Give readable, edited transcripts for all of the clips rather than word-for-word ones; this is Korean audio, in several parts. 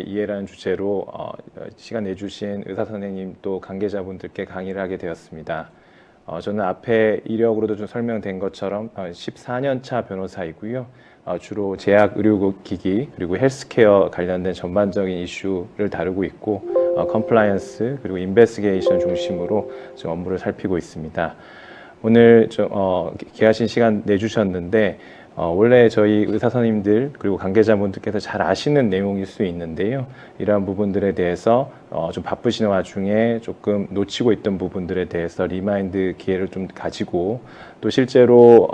이해라는 주제로 시간 내주신 의사 선생님 또 관계자분들께 강의를 하게 되었습니다. 저는 앞에 이력으로도 좀 설명된 것처럼 14년 차 변호사이고요. 주로 제약 의료기기 그리고 헬스케어 관련된 전반적인 이슈를 다루고 있고 컴플라이언스 그리고 인베스티게이션 중심으로 지금 업무를 살피고 있습니다. 오늘 귀하신 시간 내주셨는데 원래 저희 의사 선생님들 그리고 관계자분들께서 잘 아시는 내용일 수 있는데요. 이러한 부분들에 대해서 좀 바쁘신 와중에 조금 놓치고 있던 부분들에 대해서 리마인드 기회를 좀 가지고 또 실제로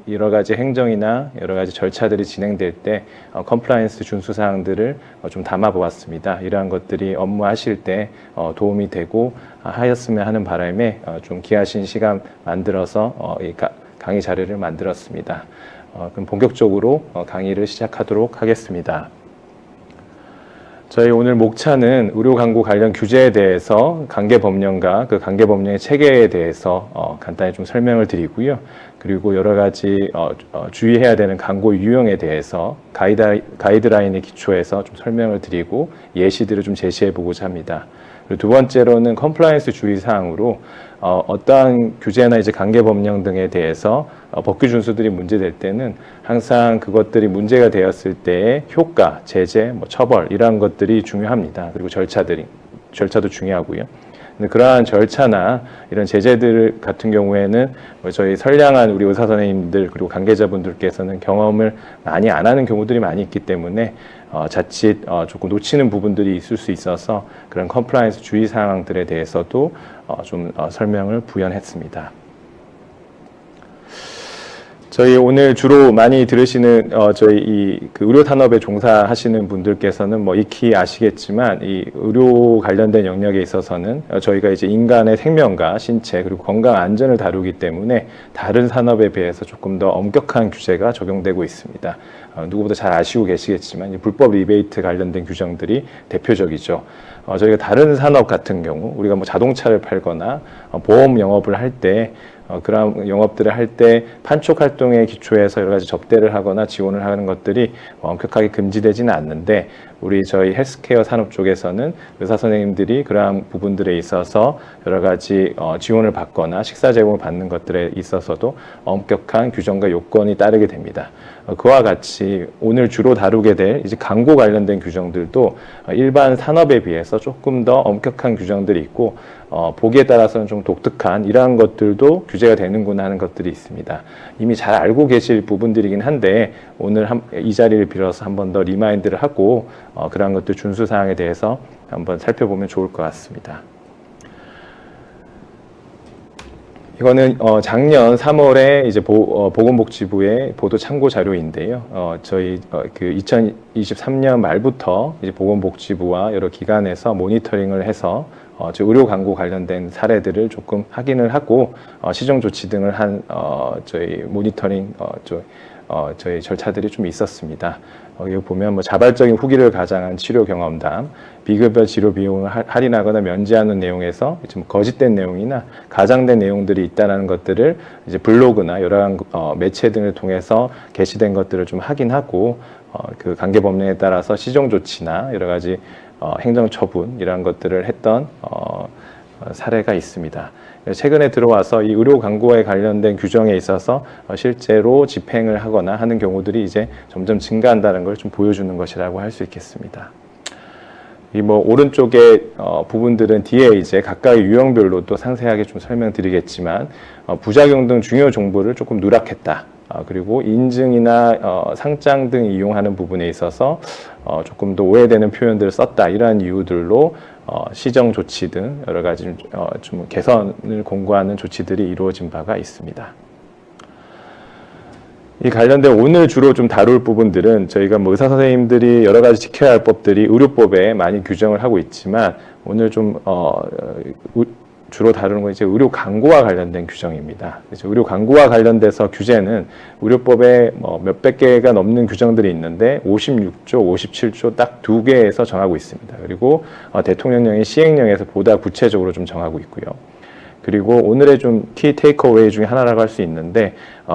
여러 가지 행정이나 여러 가지 절차들이 진행될 때 컴플라이언스 준수 사항들을 좀 담아 보았습니다. 이러한 것들이 업무하실 때 도움이 되고 하였으면 하는 바람에 좀 귀하신 시간 만들어서 강의 자료를 만들었습니다. 그럼 본격적으로 강의를 시작하도록 하겠습니다. 저희 오늘 목차는 의료 광고 관련 규제에 대해서 관계법령과 그 관계법령의 체계에 대해서 간단히 좀 설명을 드리고요. 그리고 여러 가지 주의해야 되는 광고 유형에 대해서 가이드라인의 기초에서 좀 설명을 드리고 예시들을 좀 제시해 보고자 합니다. 그리고 두 번째로는 컴플라이언스 주의사항으로 어떠한 규제나 이제 관계법령 등에 대해서 법규 준수들이 문제될 때는 항상 그것들이 문제가 되었을 때의 효과, 제재, 처벌 이러한 것들이 중요합니다. 그리고 절차도 중요하고요. 그러한 절차나 이런 제재들 같은 경우에는 저희 선량한 우리 의사 선생님들 그리고 관계자분들께서는 경험을 많이 안 하는 경우들이 많이 있기 때문에 자칫 조금 놓치는 부분들이 있을 수 있어서 그런 컴플라이언스 주의 사항들에 대해서도 좀 설명을 부연했습니다. 저희 오늘 주로 많이 들으시는 저희 그 의료 산업에 종사하시는 분들께서는 익히 아시겠지만 이 의료 관련된 영역에 있어서는 저희가 이제 인간의 생명과 신체 그리고 건강 안전을 다루기 때문에 다른 산업에 비해서 조금 더 엄격한 규제가 적용되고 있습니다. 누구보다 잘 아시고 계시겠지만 불법 리베이트 관련된 규정들이 대표적이죠. 저희가 다른 산업 같은 경우 우리가 자동차를 팔거나 보험 영업을 할 때 그런 영업들을 할 때 판촉 활동에 기초해서 여러 가지 접대를 하거나 지원을 하는 것들이 엄격하게 금지되지는 않는데 우리 저희 헬스케어 산업 쪽에서는 의사 선생님들이 그러한 부분들에 있어서 여러 가지 지원을 받거나 식사 제공을 받는 것들에 있어서도 엄격한 규정과 요건이 따르게 됩니다. 그와 같이 오늘 주로 다루게 될 이제 광고 관련된 규정들도 일반 산업에 비해서 조금 더 엄격한 규정들이 있고 보기에 따라서는 좀 독특한 이러한 것들도 규제가 되는구나 하는 것들이 있습니다. 이미 잘 알고 계실 부분들이긴 한데 오늘 이 자리를 빌어서 한 번 더 리마인드를 하고 그러한 것들 준수 사항에 대해서 한번 살펴보면 좋을 것 같습니다. 이거는 작년 3월에 이제 보건복지부의 보도 참고 자료인데요. 저희 그 2023년 말부터 이제 보건복지부와 여러 기관에서 모니터링을 해서 의료 광고 관련된 사례들을 조금 확인을 하고 시정 조치 등을 한 저희 모니터링 저희 절차들이 좀 있었습니다. 여기 보면 자발적인 후기를 가장한 치료 경험담, 비급여 치료 비용을 할인하거나 면제하는 내용에서 좀 거짓된 내용이나 가장된 내용들이 있다는 것들을 이제 블로그나 여러 매체 등을 통해서 게시된 것들을 좀 확인하고 그 관계법령에 따라서 시정 조치나 여러 가지 행정 처분 이러한 것들을 했던 사례가 있습니다. 최근에 들어와서 이 의료 광고에 관련된 규정에 있어서 실제로 집행을 하거나 하는 경우들이 이제 점점 증가한다는 걸 좀 보여주는 것이라고 할 수 있겠습니다. 이 오른쪽에 부분들은 뒤에 이제 각각의 유형별로 또 상세하게 좀 설명드리겠지만 부작용 등 중요 정보를 조금 누락했다. 그리고 인증이나 상장 등 이용하는 부분에 있어서 조금 더 오해되는 표현들을 썼다. 이러한 이유들로 시정 조치 등 여러 가지 좀 개선을 공고하는 조치들이 이루어진 바가 있습니다. 이 관련된 오늘 주로 좀 다룰 부분들은 저희가 의사 선생님들이 여러 가지 지켜야 할 법들이 의료법에 많이 규정을 하고 있지만 오늘 좀 주로 다루는 건 이제 의료 광고와 관련된 규정입니다. 그래서 의료 광고와 관련돼서 규제는 의료법에 몇백 개가 넘는 규정들이 있는데 56조, 57조 딱 2개에서 정하고 있습니다. 그리고 대통령령의 시행령에서 보다 구체적으로 좀 정하고 있고요. 그리고 오늘의 좀 키 테이크어웨이 중에 하나라고 할 수 있는데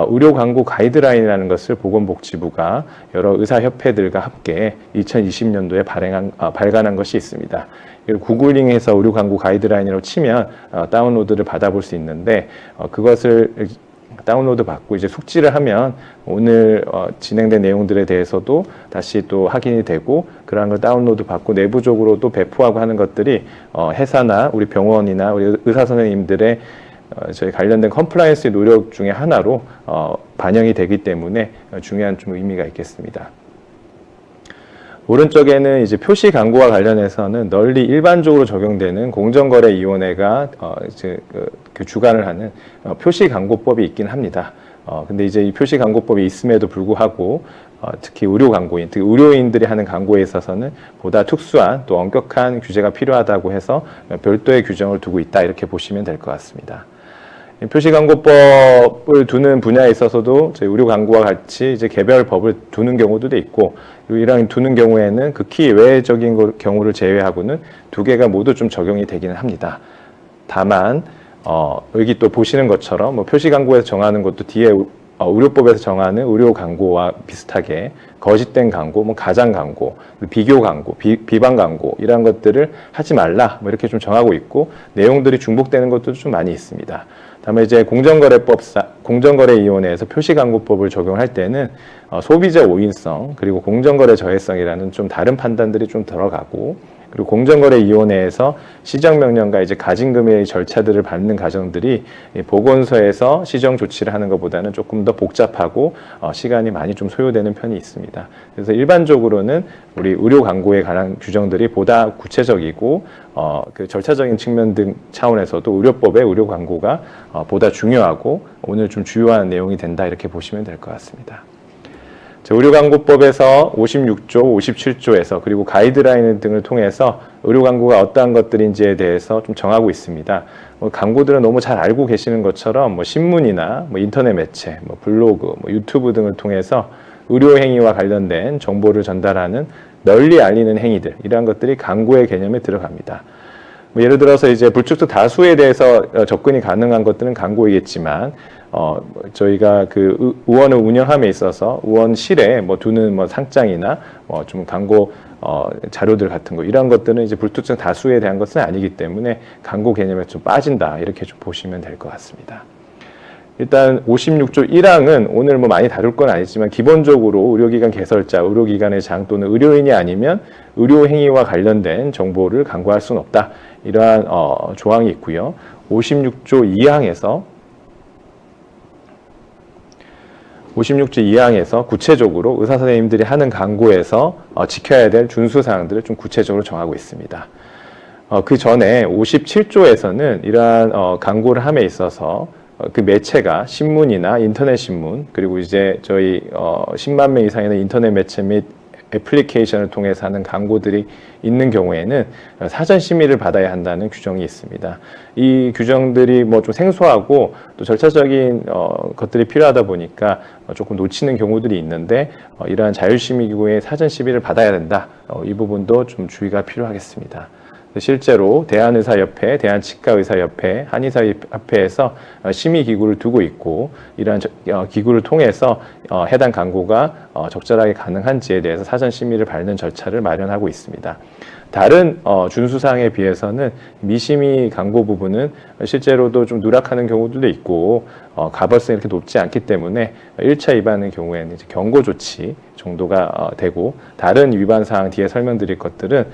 의료 광고 가이드라인이라는 것을 보건복지부가 여러 의사협회들과 함께 2020년도에 발간한 것이 있습니다. 구글링해서 의료 광고 가이드라인이라고 치면 다운로드를 받아볼 수 있는데 그것을 다운로드 받고 이제 숙지를 하면 오늘 진행된 내용들에 대해서도 다시 또 확인이 되고 그러한 걸 다운로드 받고 내부적으로 또 배포하고 하는 것들이 회사나 우리 병원이나 우리 의사 선생님들의 저희 관련된 컴플라이언스 노력 중에 하나로 반영이 되기 때문에 중요한 좀 의미가 있겠습니다. 오른쪽에는 이제 표시 광고와 관련해서는 널리 일반적으로 적용되는 공정거래위원회가 그 주관을 하는 표시 광고법이 있긴 합니다. 근데 이제 이 표시 광고법이 있음에도 불구하고 특히 의료 광고인, 특히 의료인들이 하는 광고에 있어서는 보다 특수한 또 엄격한 규제가 필요하다고 해서 별도의 규정을 두고 있다 이렇게 보시면 될 것 같습니다. 표시광고법을 두는 분야에 있어서도 저희 의료 광고와 같이 이제 개별 법을 두는 경우도 있고, 그리고 이런 두는 경우에는 극히 예외적인 경우를 제외하고는 두 개가 모두 좀 적용이 되기는 합니다. 다만 여기 또 보시는 것처럼 뭐 표시광고에서 정하는 것도 뒤에 의료법에서 정하는 의료 광고와 비슷하게 거짓된 광고, 뭐 가장 광고, 비교 광고, 비방 광고 이런 것들을 하지 말라 뭐 이렇게 좀 정하고 있고 내용들이 중복되는 것도 좀 많이 있습니다. 다음에 이제 공정거래위원회에서 표시광고법을 적용할 때는 소비자 오인성 그리고 공정거래 저해성이라는 좀 다른 판단들이 좀 들어가고, 그리고 공정거래위원회에서 시정명령과 이제 가징금의 절차들을 밟는 과정들이 보건소에서 시정 조치를 하는 것보다는 조금 더 복잡하고 시간이 많이 좀 소요되는 편이 있습니다. 그래서 일반적으로는 우리 의료 광고에 관한 규정들이 보다 구체적이고 그 절차적인 측면 등 차원에서도 의료법의 의료 광고가 보다 중요하고 오늘 좀 주요한 내용이 된다 이렇게 보시면 될 것 같습니다. 의료광고법에서 56조, 57조에서 그리고 가이드라인 등을 통해서 의료광고가 어떠한 것들인지에 대해서 좀 정하고 있습니다. 광고들은 너무 잘 알고 계시는 것처럼 뭐 신문이나 뭐 인터넷 매체, 뭐 블로그, 뭐 유튜브 등을 통해서 의료행위와 관련된 정보를 전달하는 널리 알리는 행위들, 이러한 것들이 광고의 개념에 들어갑니다. 뭐 예를 들어서 이제 불특정 다수에 대해서 접근이 가능한 것들은 광고이겠지만 저희가 그 의원을 운영함에 있어서 의원실에 뭐 두는 뭐 상장이나 좀 광고 자료들 같은 거 이런 것들은 이제 불특정 다수에 대한 것은 아니기 때문에 광고 개념에 좀 빠진다 이렇게 좀 보시면 될 것 같습니다. 일단 56조 1항은 오늘 뭐 많이 다룰 건 아니지만 기본적으로 의료기관 개설자, 의료기관의 장 또는 의료인이 아니면 의료행위와 관련된 정보를 광고할 수는 없다. 이러한 조항이 있고요. 56조 2항에서 구체적으로 의사 선생님들이 하는 광고에서 지켜야 될 준수사항들을 좀 구체적으로 정하고 있습니다. 그 전에 57조에서는 이러한 광고를 함에 있어서 그 매체가 신문이나 인터넷 신문 그리고 이제 저희 10만 명 이상의 인터넷 매체 및 애플리케이션을 통해서 하는 광고들이 있는 경우에는 사전 심의를 받아야 한다는 규정이 있습니다. 이 규정들이 뭐 좀 생소하고 또 절차적인 것들이 필요하다 보니까 조금 놓치는 경우들이 있는데 이러한 자율심의기구의 사전 심의를 받아야 된다. 이 부분도 좀 주의가 필요하겠습니다. 실제로 대한의사협회, 대한치과의사협회, 한의사협회에서 심의기구를 두고 있고 이러한 기구를 통해서 해당 광고가 적절하게 가능한지에 대해서 사전 심의를 밟는 절차를 마련하고 있습니다. 다른 준수사항에 비해서는 미심의 광고 부분은 실제로도 좀 누락하는 경우들도 있고 가벌성이 이렇게 높지 않기 때문에 1차 위반의 경우에는 이제 경고 조치 정도가 되고 다른 위반 사항 뒤에 설명드릴 것들은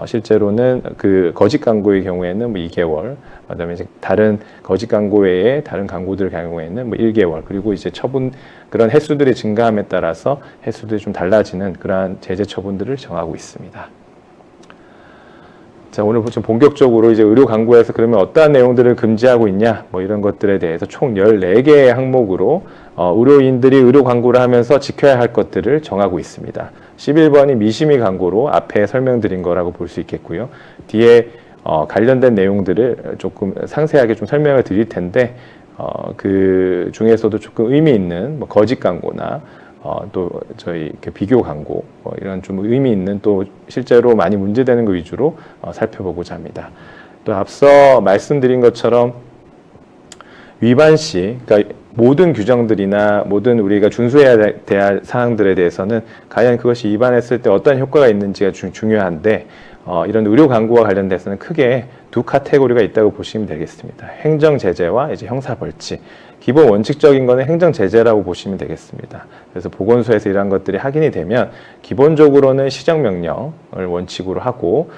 실제로는 그 거짓 광고의 경우에는 뭐 2개월, 그다음에 이제 다른 거짓 광고 외에 다른 광고들 경우에는 뭐 1개월, 그리고 이제 처분 그런 횟수들이 증가함에 따라서 횟수들이 좀 달라지는 그러한 제재 처분들을 정하고 있습니다. 자, 오늘 좀 본격적으로 이제 의료 광고에서 그러면 어떠한 내용들을 금지하고 있냐, 뭐 이런 것들에 대해서 총 14개의 항목으로 의료인들이 의료 광고를 하면서 지켜야 할 것들을 정하고 있습니다. 11번이 미심의 광고로 앞에 설명드린 거라고 볼 수 있겠고요. 뒤에 관련된 내용들을 조금 상세하게 좀 설명을 드릴 텐데 그 중에서도 조금 의미 있는 뭐 거짓 광고나 또 저희 비교 광고 이런 좀 의미 있는 또 실제로 많이 문제되는 거 위주로 살펴보고자 합니다. 또 앞서 말씀드린 것처럼 위반 시, 그러니까 모든 규정들이나 모든 우리가 준수해야 될 사항들에 대해서는 과연 그것이 위반했을 때 어떤 효과가 있는지가 중요한데, 이런 의료 광고와 관련돼서는 크게 두 카테고리가 있다고 보시면 되겠습니다. 행정 제재와 이제 형사 벌칙. 기본 원칙적인 거는 행정 제재라고 보시면 되겠습니다. 그래서 보건소에서 이러한 것들이 확인이 되면 기본적으로는 시정명령을 원칙으로 하고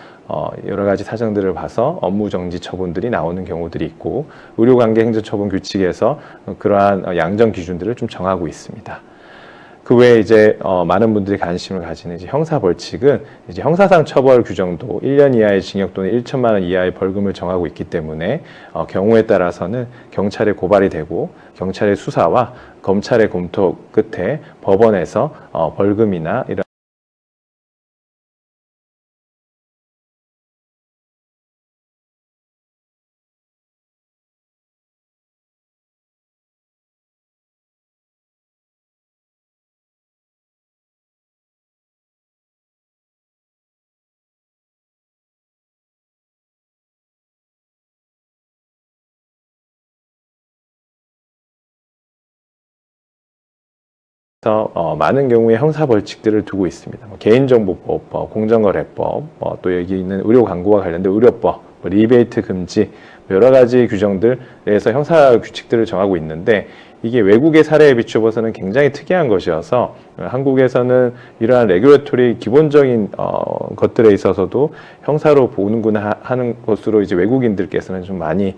여러 가지 사정들을 봐서 업무 정지 처분들이 나오는 경우들이 있고, 의료관계 행정처분 규칙에서 그러한 양정 기준들을 좀 정하고 있습니다. 그 외에 이제 많은 분들이 관심을 가지는 이제 형사 벌칙은 이제 형사상 처벌 규정도 1년 이하의 징역 또는 1천만 원 이하의 벌금을 정하고 있기 때문에 경우에 따라서는 경찰에 고발이 되고 경찰의 수사와 검찰의 검토 끝에 법원에서 벌금이나 이런 많은 경우에 형사 벌칙들을 두고 있습니다. 개인정보법, 공정거래법, 또 여기 있는 의료 광고와 관련된 의료법, 리베이트 금지, 여러 가지 규정들에서 형사 규칙들을 정하고 있는데, 이게 외국의 사례에 비추어서는 굉장히 특이한 것이어서 한국에서는 이러한 레귤레토리 기본적인 것들에 있어서도 형사로 보는구나 하는 것으로 이제 외국인들께서는 좀 많이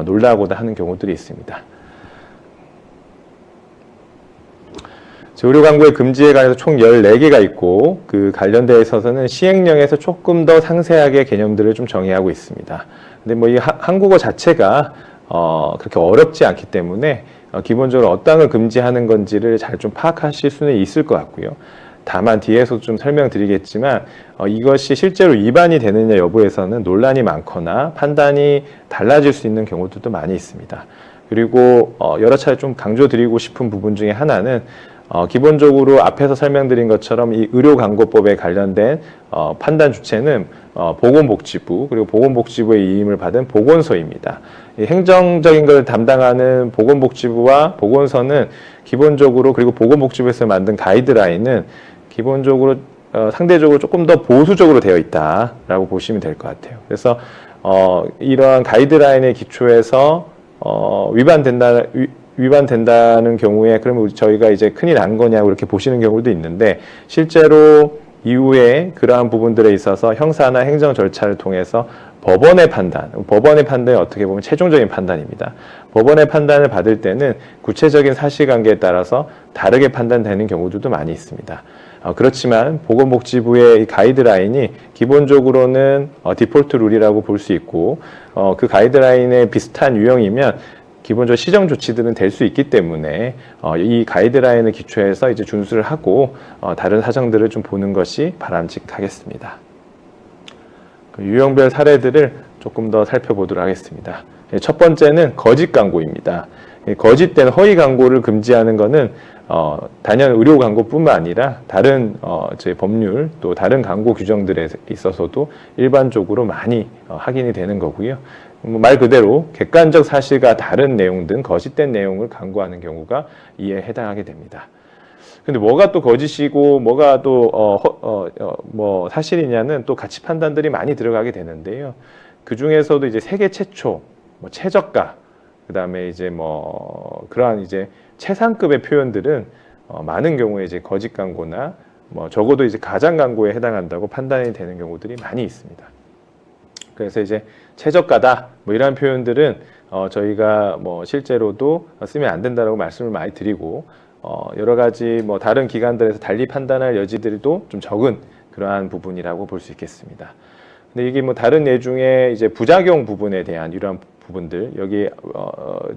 놀라고도 하는 경우들이 있습니다. 의료 광고의 금지에 관해서 총 14개가 있고, 그 관련되어 있어서는 시행령에서 조금 더 상세하게 개념들을 좀 정의하고 있습니다. 근데 뭐 이 한국어 자체가 그렇게 어렵지 않기 때문에 기본적으로 어떤 걸 금지하는 건지를 잘 좀 파악하실 수는 있을 것 같고요. 다만 뒤에서 좀 설명드리겠지만 이것이 실제로 위반이 되느냐 여부에서는 논란이 많거나 판단이 달라질 수 있는 경우들도 많이 있습니다. 그리고 여러 차례 좀 강조드리고 싶은 부분 중에 하나는 기본적으로 앞에서 설명드린 것처럼 이 의료광고법에 관련된 판단 주체는 보건복지부, 그리고 보건복지부의 위임을 받은 보건소입니다. 이 행정적인 걸 담당하는 보건복지부와 보건소는 기본적으로, 그리고 보건복지부에서 만든 가이드라인은 기본적으로 상대적으로 조금 더 보수적으로 되어 있다라고 보시면 될 것 같아요. 그래서 이러한 가이드라인에 기초해서 위반된다는 경우에 그러면 저희가 이제 큰일 난 거냐고 이렇게 보시는 경우도 있는데, 실제로 이후에 그러한 부분들에 있어서 형사나 행정 절차를 통해서 법원의 판단이 어떻게 보면 최종적인 판단입니다. 법원의 판단을 받을 때는 구체적인 사실관계에 따라서 다르게 판단되는 경우들도 많이 있습니다. 그렇지만 보건복지부의 이 가이드라인이 기본적으로는 디폴트 룰이라고 볼 수 있고, 그 가이드라인에 비슷한 유형이면 기본적으로 시정 조치들은 될 수 있기 때문에 이 가이드라인을 기초해서 이제 준수를 하고 다른 사정들을 좀 보는 것이 바람직하겠습니다. 그 유형별 사례들을 조금 더 살펴보도록 하겠습니다. 첫 번째는 거짓 광고입니다. 거짓된 허위 광고를 금지하는 것은 단연 의료 광고뿐만 아니라 다른 저희 법률 또 다른 광고 규정들에 있어서도 일반적으로 많이 확인이 되는 거고요. 말 그대로 객관적 사실과 다른 내용 등 거짓된 내용을 광고하는 경우가 이에 해당하게 됩니다. 근데 뭐가 또 거짓이고 뭐가 또 뭐 사실이냐는 또 가치 판단들이 많이 들어가게 되는데요. 그 중에서도 이제 세계 최초, 뭐 최저가, 그다음에 이제 뭐 그러한 이제 최상급의 표현들은 많은 경우에 이제 거짓 광고나 뭐 적어도 이제 가장 광고에 해당한다고 판단이 되는 경우들이 많이 있습니다. 그래서 이제 최저가다 뭐 이런 표현들은 저희가 뭐 실제로도 쓰면 안 된다라고 말씀을 많이 드리고, 여러 가지 뭐 다른 기관들에서 달리 판단할 여지들도 좀 적은 그러한 부분이라고 볼 수 있겠습니다. 근데 이게 뭐 다른 예 중에 이제 부작용 부분에 대한 이러한 부분들, 여기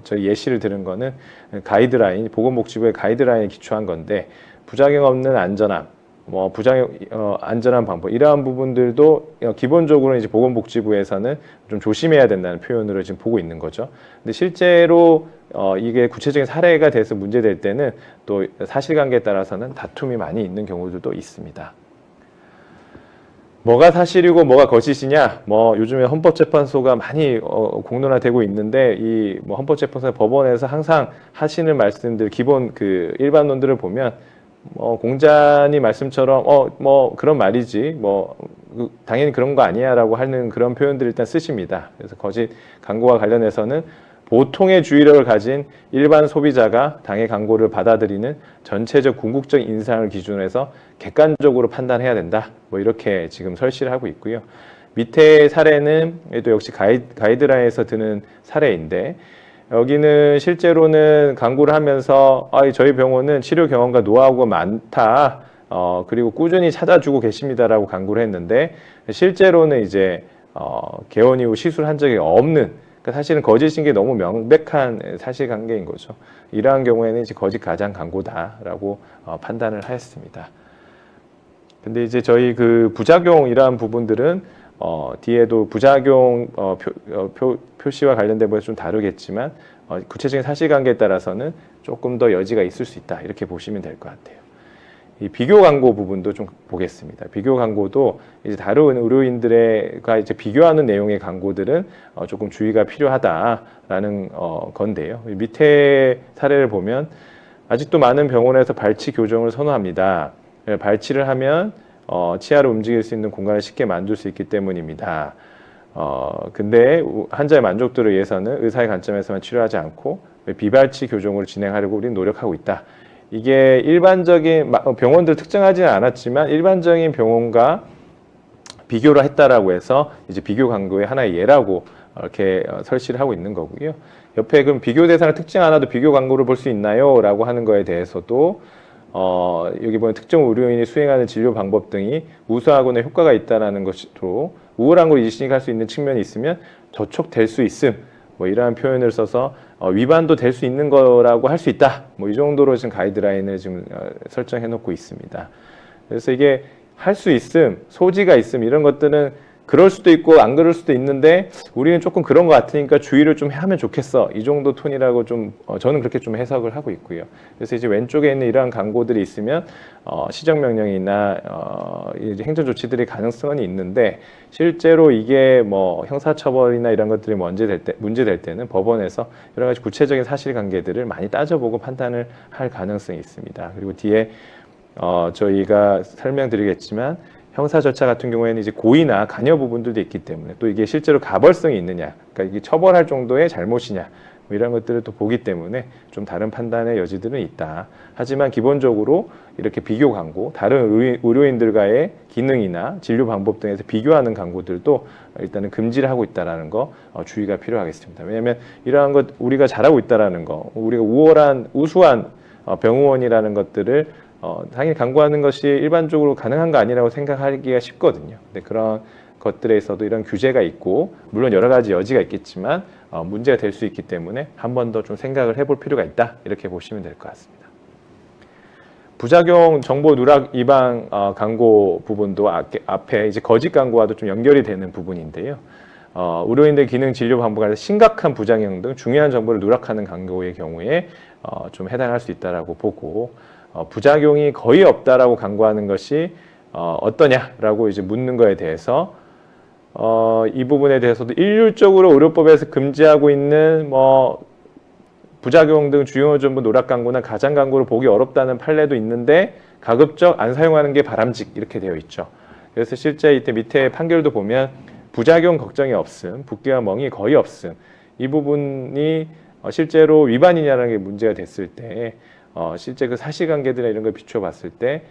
저희 예시를 들은 거는 가이드라인, 보건복지부의 가이드라인에 기초한 건데, 부작용 없는 안전함, 뭐 안전한 방법, 이러한 부분들도 기본적으로 이제 보건복지부에서는 좀 조심해야 된다는 표현으로 지금 보고 있는 거죠. 근데 실제로 이게 구체적인 사례가 돼서 문제될 때는 또 사실관계에 따라서는 다툼이 많이 있는 경우들도 있습니다. 뭐가 사실이고 뭐가 거짓이냐? 뭐 요즘에 헌법재판소가 많이 공론화되고 있는데 이 뭐 헌법재판소 법원에서 항상 하시는 말씀들 기본 그 일반론들을 보면 공자님 말씀처럼 뭐 그런 말이지 뭐 당연히 그런 거 아니야라고 하는 그런 표현들을 일단 쓰십니다. 그래서 거짓 광고와 관련해서는 보통의 주의력을 가진 일반 소비자가 당의 광고를 받아들이는 전체적 궁극적 인상을 기준으로 해서 객관적으로 판단해야 된다. 뭐 이렇게 지금 설치를 하고 있고요. 밑에 사례는 또 역시 가이드라인에서 드는 사례인데 여기는 실제로는 광고를 하면서 저희 병원은 치료 경험과 노하우가 많다. 그리고 꾸준히 찾아주고 계십니다라고 광고를 했는데 실제로는 이제 개원 이후 시술한 적이 없는 사실은 거짓인 게 너무 명백한 사실관계인 거죠. 이러한 경우에는 이제 거짓 가장 광고다라고 판단을 하였습니다. 근데 이제 저희 그 부작용 이러한 부분들은 뒤에도 부작용 표시와 관련된 부분은 좀 다르겠지만 구체적인 사실관계에 따라서는 조금 더 여지가 있을 수 있다 이렇게 보시면 될 것 같아요. 이 비교 광고 부분도 좀 보겠습니다. 비교 광고도 이제 다른 의료인들과 이제 비교하는 내용의 광고들은 조금 주의가 필요하다라는 건데요. 밑에 사례를 보면 아직도 많은 병원에서 발치 교정을 선호합니다. 발치를 하면 치아를 움직일 수 있는 공간을 쉽게 만들 수 있기 때문입니다. 근데 환자의 만족도를 위해서는 의사의 관점에서만 치료하지 않고 비발치 교정으로 진행하려고 우리는 노력하고 있다. 이게 일반적인 병원들 특정하지는 않았지만 일반적인 병원과 비교를 했다라고 해서 이제 비교 광고의 하나의 예라고 이렇게 설치를 하고 있는 거고요. 옆에 그럼 비교 대상을 특정 않아도 비교 광고를 볼 수 있나요? 라고 하는 거에 대해서도 여기 보면 특정 의료인이 수행하는 진료 방법 등이 우수하거나 효과가 있다는 것으로 우월한 걸 인식할 수 있는 측면이 있으면 저촉될 수 있음. 뭐 이러한 표현을 써서 위반도 될 수 있는 거라고 할 수 있다. 뭐 이 정도로 지금 가이드라인을 지금 설정해 놓고 있습니다. 그래서 이게 할 수 있음, 소지가 있음 이런 것들은 그럴 수도 있고 안 그럴 수도 있는데 우리는 조금 그런 것 같으니까 주의를 좀 하면 좋겠어. 이 정도 톤이라고 좀 저는 그렇게 좀 해석을 하고 있고요. 그래서 이제 왼쪽에 있는 이러한 광고들이 있으면 시정명령이나 이제 행정조치들의 가능성은 있는데 실제로 이게 뭐 형사처벌이나 이런 것들이 문제될 때는 법원에서 여러 가지 구체적인 사실관계들을 많이 따져보고 판단을 할 가능성이 있습니다. 그리고 뒤에 저희가 설명드리겠지만 형사 절차 같은 경우에는 이제 고의나 관여 부분들도 있기 때문에 또 이게 실제로 가벌성이 있느냐, 그러니까 이게 처벌할 정도의 잘못이냐, 뭐 이런 것들을 또 보기 때문에 좀 다른 판단의 여지들은 있다. 하지만 기본적으로 이렇게 비교 광고, 다른 의료인들과의 기능이나 진료 방법 등에서 비교하는 광고들도 일단은 금지를 하고 있다라는 거 주의가 필요하겠습니다. 왜냐하면 이러한 것 우리가 잘하고 있다라는 거, 우리가 우수한 병의원이라는 것들을 당연히 광고하는 것이 일반적으로 가능한 거 아니라고 생각하기가 쉽거든요. 근데 그런 것들에서도 이런 규제가 있고 물론 여러 가지 여지가 있겠지만 문제가 될 수 있기 때문에 한 번 더 좀 생각을 해볼 필요가 있다. 이렇게 보시면 될 것 같습니다. 부작용 정보 누락 위반 광고 부분도 앞에 이제 거짓 광고와도 좀 연결이 되는 부분인데요. 의료인들 기능 진료 방법에 심각한 부작용 등 중요한 정보를 누락하는 광고의 경우에 좀 해당할 수 있다라고 보고 부작용이 거의 없다라고 광고하는 것이 어떠냐라고 이제 묻는 거에 대해서 이 부분에 대해서도 일률적으로 의료법에서 금지하고 있는 뭐 부작용 등 주요 정보 누락 광고나 가장 광고를 보기 어렵다는 판례도 있는데 가급적 안 사용하는 게 바람직 이렇게 되어 있죠. 그래서 실제 이때 밑에 판결도 보면 부작용 걱정이 없음, 붓기와 멍이 거의 없음 이 부분이 실제로 위반이냐라는 게 문제가 됐을 때 실제 그 사실관계들이나 이런 걸 비춰봤을 때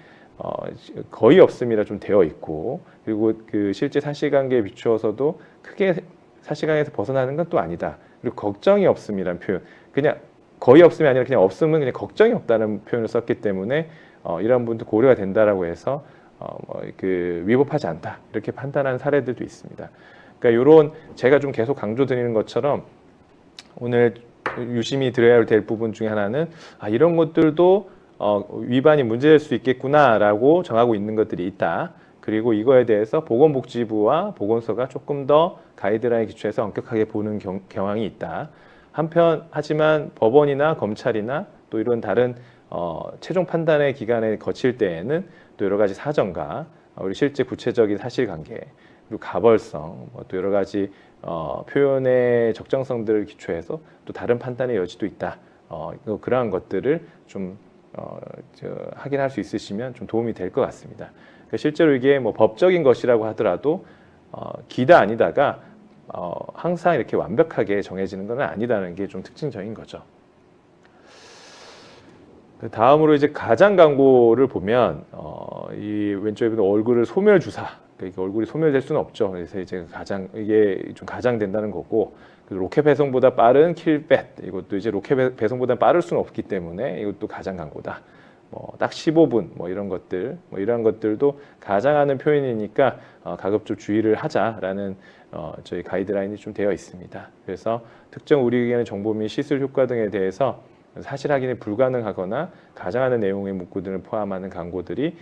거의 없음이라 좀 되어 있고 그리고 그 실제 사실관계에 비추어서도 크게 사실관계에서 벗어나는 건 또 아니다. 그리고 걱정이 없음이란 표현 그냥 거의 없음이 아니라 그냥 없음은 그냥 걱정이 없다는 표현을 썼기 때문에 이런 부분도 고려가 된다라고 해서 그 위법하지 않다 이렇게 판단하는 사례들도 있습니다. 그러니까 이런 제가 좀 계속 강조드리는 것처럼 오늘 유심히 들어야 될 부분 중에 하나는 이런 것들도 위반이 문제될 수 있겠구나라고 정하고 있는 것들이 있다. 그리고 이거에 대해서 보건복지부와 보건소가 조금 더 가이드라인 기초에서 엄격하게 보는 경향이 있다. 하지만 법원이나 검찰이나 또 이런 다른 최종 판단의 기간에 거칠 때에는 또 여러 가지 사정과 우리 실제 구체적인 사실관계, 그리고 가벌성, 또 여러 가지 표현의 적정성들을 기초해서 또 다른 판단의 여지도 있다. 그러한 것들을 좀 확인할 수 있으시면 좀 도움이 될 것 같습니다. 그러니까 실제로 이게 뭐 법적인 것이라고 하더라도 기다 아니다가 항상 이렇게 완벽하게 정해지는 건 아니다는 게 좀 특징적인 거죠. 다음으로 이제 가장 광고를 보면 이 왼쪽에 보면 얼굴을 소멸 주사, 그러니까 얼굴이 소멸될 수는 없죠. 그래서 이제 이게 좀 가장된다는 거고, 로켓 배송보다 빠른 킬뱃, 이것도 이제 로켓 배송보다 빠를 수는 없기 때문에 이것도 가장 광고다. 뭐 딱 15분 뭐 이런 것들, 뭐 이런 것들도 가장하는 표현이니까 가급적 주의를 하자라는 저희 가이드라인이 좀 되어 있습니다. 그래서 특정 우리에게는 정보 및 시술 효과 등에 대해서 사실 확인이 불가능하거나 가장하는 내용의 문구들을 포함하는 광고들이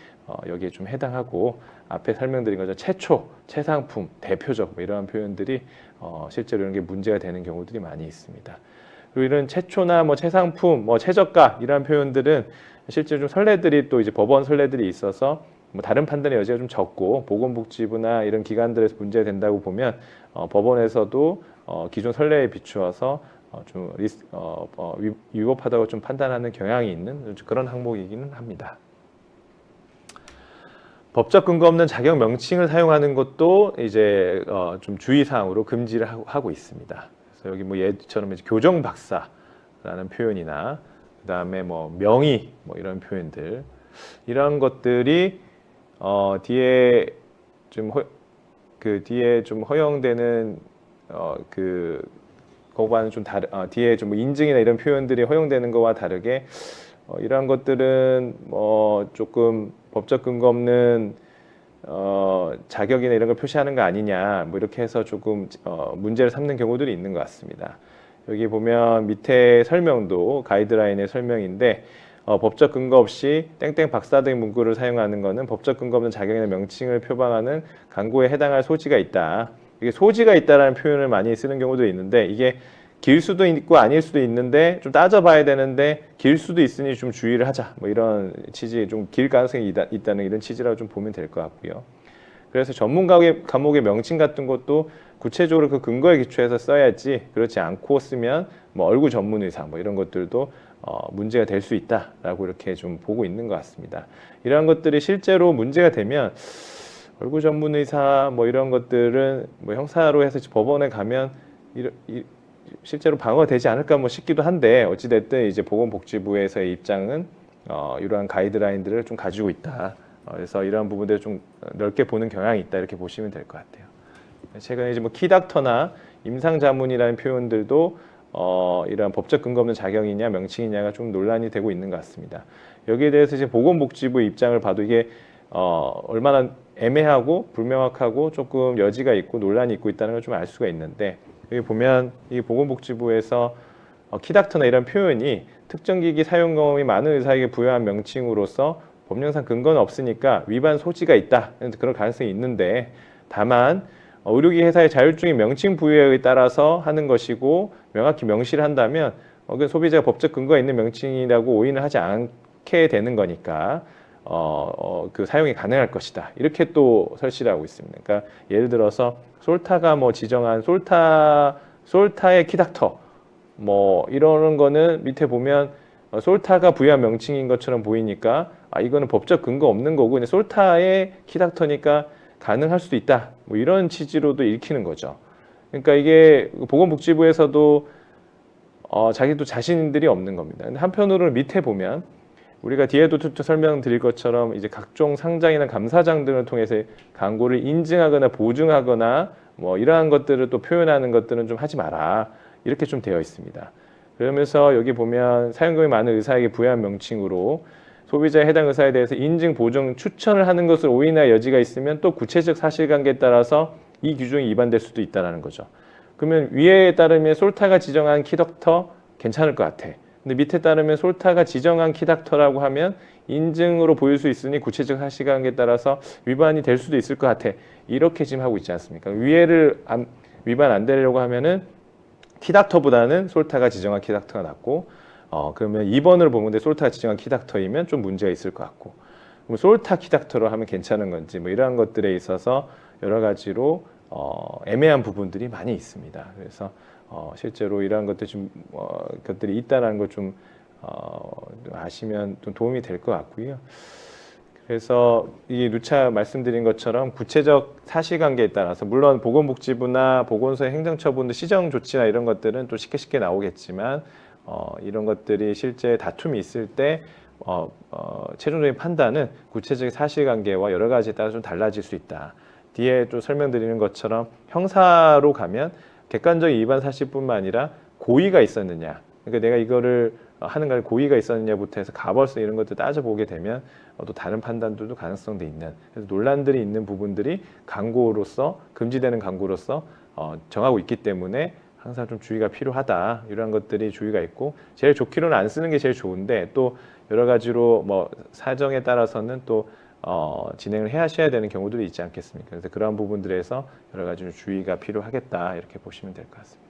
여기에 좀 해당하고, 앞에 설명드린 거죠. 최초, 최상품, 대표적 뭐 이러한 표현들이 실제로 이런 게 문제가 되는 경우들이 많이 있습니다. 그리고 이런 최초나 뭐 최상품, 뭐 최저가 이러한 표현들은 실제로 좀 선례들이 또 이제 법원 선례들이 있어서 뭐 다른 판단의 여지가 좀 적고, 보건복지부나 이런 기관들에서 문제가 된다고 보면 법원에서도 기존 선례에 비추어서 좀 위법하다고 좀 판단하는 경향이 있는 그런 항목이기는 합니다. 법적 근거 없는 자격 명칭을 사용하는 것도 이제 좀 주의사항으로 금지를 하고 있습니다. 그래서 여기 뭐 예처럼 이제 교정 박사라는 표현이나 그다음에 뭐 명의 뭐 이런 표현들, 이런 것들이 뒤에 좀 허용되는 그거와는 좀 뒤에 좀 인증이나 이런 표현들이 허용되는 것과 다르게 이러한 것들은 뭐 조금 법적 근거 없는 자격이나 이런 걸 표시하는 거 아니냐, 뭐 이렇게 해서 조금 문제를 삼는 경우들이 있는 것 같습니다. 여기 보면 밑에 설명도 가이드라인의 설명인데, 법적 근거 없이 땡땡 박사 등 문구를 사용하는 것은 법적 근거 없는 자격이나 명칭을 표방하는 광고에 해당할 소지가 있다. 이게 소지가 있다라는 표현을 많이 쓰는 경우도 있는데, 이게 길 수도 있고 아닐 수도 있는데 좀 따져봐야 되는데 길 수도 있으니 좀 주의를 하자, 뭐 이런 취지, 좀 길 가능성이 있다는 이런 취지라고 좀 보면 될 것 같고요. 그래서 전문 과목의 명칭 같은 것도 구체적으로 그 근거에 기초해서 써야지, 그렇지 않고 쓰면 뭐 얼굴 전문 의사 뭐 이런 것들도 문제가 될 수 있다라고 이렇게 좀 보고 있는 것 같습니다. 이러한 것들이 실제로 문제가 되면 얼굴 전문 의사 뭐 이런 것들은 뭐 형사로 해서 법원에 가면 실제로 방어가 되지 않을까 뭐 싶기도 한데, 어찌됐든 이제 보건복지부에서의 입장은 이러한 가이드라인들을 좀 가지고 있다. 그래서 이러한 부분들을 좀 넓게 보는 경향이 있다, 이렇게 보시면 될 것 같아요. 최근에 이제 뭐 키닥터나 임상자문이라는 표현들도 이러한 법적 근거 없는 자격이냐 명칭이냐가 좀 논란이 되고 있는 것 같습니다. 여기에 대해서 이제 보건복지부 입장을 봐도 이게 얼마나 애매하고 불명확하고 조금 여지가 있고 논란이 있고 있다는 걸 좀 알 수가 있는데, 여기 보면 이 보건복지부에서 키닥터나 이런 표현이 특정 기기 사용 경험이 많은 의사에게 부여한 명칭으로서 법령상 근거는 없으니까 위반 소지가 있다, 그런 가능성이 있는데, 다만 의료기 회사의 자율적인 명칭 부여에 따라서 하는 것이고 명확히 명시를 한다면 그 소비자가 법적 근거가 있는 명칭이라고 오인을 하지 않게 되는 거니까 그 사용이 가능할 것이다, 이렇게 또 설치를 하고 있습니다. 그러니까 예를 들어서 솔타가 뭐 지정한 솔타의 키닥터 뭐 이러는 거는 밑에 보면 솔타가 부여한 명칭인 것처럼 보이니까 이거는 법적 근거 없는 거고 그냥 솔타의 키닥터니까 가능할 수도 있다, 뭐 이런 취지로도 읽히는 거죠. 그러니까 이게 보건복지부에서도 자기도 자신들이 없는 겁니다. 근데 한편으로는 밑에 보면 우리가 뒤에도 설명드릴 것처럼 이제 각종 상장이나 감사장 등을 통해서 광고를 인증하거나 보증하거나 뭐 이러한 것들을 또 표현하는 것들은 좀 하지 마라, 이렇게 좀 되어 있습니다. 그러면서 여기 보면 사용경험이 많은 의사에게 부여한 명칭으로 소비자의 해당 의사에 대해서 인증, 보증, 추천을 하는 것을 오인할 여지가 있으면 또 구체적 사실관계에 따라서 이 규정이 위반될 수도 있다는 거죠. 그러면 위에 따르면 솔타가 지정한 키닥터 괜찮을 것 같아. 근데 밑에 따르면 솔타가 지정한 키닥터라고 하면 인증으로 보일 수 있으니 구체적 사실관계에 따라서 위반이 될 수도 있을 것 같아. 이렇게 지금 하고 있지 않습니까? 위에를 위반 안 되려고 하면은 키닥터보다는 솔타가 지정한 키닥터가 낫고, 그러면 2번을 보는데 솔타가 지정한 키닥터이면 좀 문제가 있을 것 같고, 그럼 솔타키닥터로 하면 괜찮은 건지 뭐 이러한 것들에 있어서 여러 가지로 애매한 부분들이 많이 있습니다. 그래서 실제로 이러한 것들 좀 것들이 있다라는 걸 좀 아시면 좀 도움이 될 것 같고요. 그래서 이 누차 말씀드린 것처럼 구체적 사실관계에 따라서 물론 보건복지부나 보건소의 행정처분도 시정 조치나 이런 것들은 또 쉽게 나오겠지만 이런 것들이 실제 다툼이 있을 때 최종적인 판단은 구체적인 사실관계와 여러 가지에 따라 좀 달라질 수 있다. 뒤에 또 설명드리는 것처럼 형사로 가면 객관적인 위반 사실뿐만 아니라 고의가 있었느냐, 그러니까 내가 이거를 하는 걸 고의가 있었느냐부터 해서 가벌성 이런 것들 따져보게 되면 또 다른 판단들도 가능성도 있는, 그래서 논란들이 있는 부분들이 광고로서 금지되는 광고로서 정하고 있기 때문에 항상 좀 주의가 필요하다. 이러한 것들이 주의가 있고, 제일 좋기로는 안 쓰는 게 제일 좋은데 또 여러 가지로 뭐 사정에 따라서는 또 진행을 하셔야 되는 경우들이 있지 않겠습니까? 그래서 그러한 부분들에서 여러 가지 주의가 필요하겠다, 이렇게 보시면 될 것 같습니다.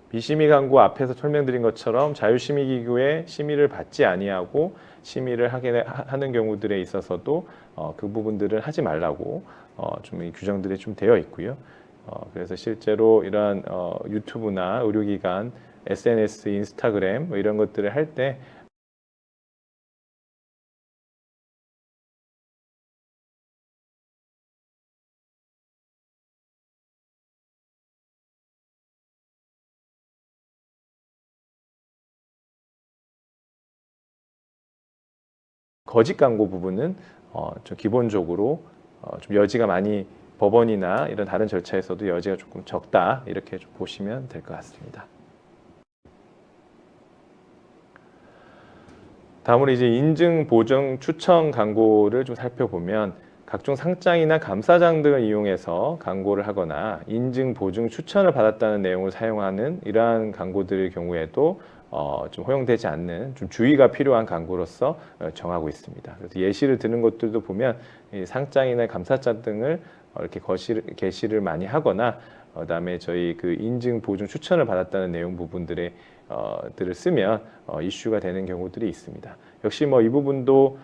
비심의 광고 앞에서 설명드린 것처럼 자유심의기구의 심의를 받지 아니하고 심의를 하는 경우들에 있어서도 그 부분들을 하지 말라고 좀 이 규정들이 좀 되어 있고요. 그래서 실제로 이러한 유튜브나 의료기관, SNS, 인스타그램 뭐 이런 것들을 할 때 거짓 광고 부분은 좀 기본적으로 좀 여지가 많이 법원이나 이런 다른 절차에서도 여지가 조금 적다, 이렇게 좀 보시면 될 것 같습니다. 다음으로 이제 인증, 보증, 추천 광고를 좀 살펴보면 각종 상장이나 감사장 등을 이용해서 광고를 하거나 인증, 보증, 추천을 받았다는 내용을 사용하는 이러한 광고들의 경우에도 좀 허용되지 않는 좀 주의가 필요한 광고로서 정하고 있습니다. 그래서 예시를 드는 것들도 보면 이 상장이나 감사장 등을 이렇게 게시를 많이 하거나 그다음에 저희 그 인증, 보증, 추천을 받았다는 내용 부분들을 쓰면 이슈가 되는 경우들이 있습니다. 역시 뭐 이 부분도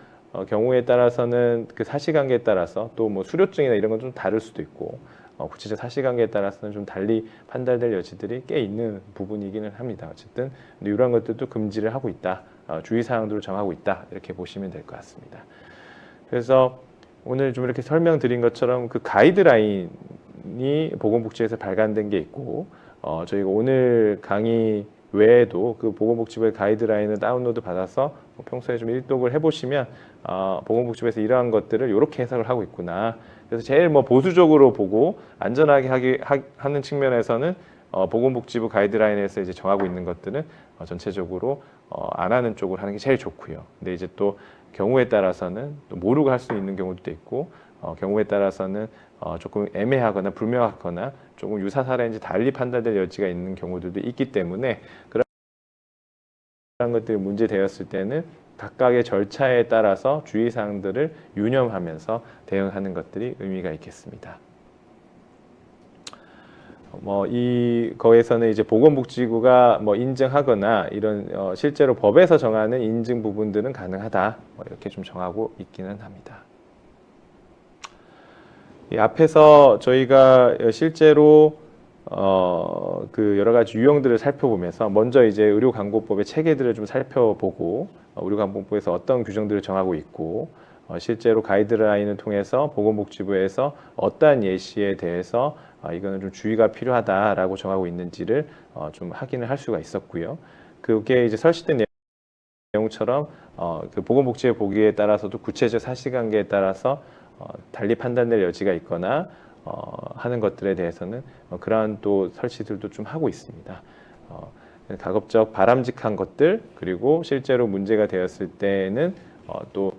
경우에 따라서는 그 사실관계에 따라서 또 뭐 수료증이나 이런 건 좀 다를 수도 있고 구체적 사실관계에 따라서는 좀 달리 판단될 여지들이 꽤 있는 부분이기는 합니다. 어쨌든 이러한 것들도 금지를 하고 있다, 주의사항들을 정하고 있다, 이렇게 보시면 될 것 같습니다. 그래서 오늘 좀 이렇게 설명드린 것처럼 그 가이드라인이 보건복지부에서 발간된 게 있고 저희가 오늘 강의 외에도 그 보건복지부의 가이드라인을 다운로드 받아서 평소에 좀 일독을 해보시면 보건복지부에서 이러한 것들을 이렇게 해석을 하고 있구나. 그래서 제일 뭐 보수적으로 보고 안전하게 하는 측면에서는 보건복지부 가이드라인에서 이제 정하고 있는 것들은 전체적으로 안 하는 쪽으로 하는 게 제일 좋고요. 근데 이제 또 경우에 따라서는 또 모르고 할 수 있는 경우도 있고 경우에 따라서는 조금 애매하거나 불명확하거나 조금 유사 사례인지 달리 판단될 여지가 있는 경우들도 있기 때문에 그런 것들이 문제되었을 때는 각각의 절차에 따라서 주의사항들을 유념하면서 대응하는 것들이 의미가 있겠습니다. 거기에서는 이제 보건복지부가 인증하거나 이런 실제로 법에서 정하는 인증 부분들은 가능하다, 이렇게 좀 정하고 있기는 합니다. 이 앞에서 저희가 실제로 그 여러 가지 유형들을 살펴보면서 먼저 이제 의료광고법의 체계들을 좀 살펴보고 의료광고법에서 어떤 규정들을 정하고 있고 실제로 가이드라인을 통해서 보건복지부에서 어떠한 예시에 대해서 이거는 좀 주의가 필요하다라고 정하고 있는지를 좀 확인을 할 수가 있었고요. 그게 이제 설치된 내용처럼 그 보건복지부 보기에 따라서도 구체적 사실관계에 따라서 달리 판단될 여지가 있거나 하는 것들에 대해서는 그러한 또 설치들도 좀 하고 있습니다. 가급적 바람직한 것들, 그리고 실제로 문제가 되었을 때는 또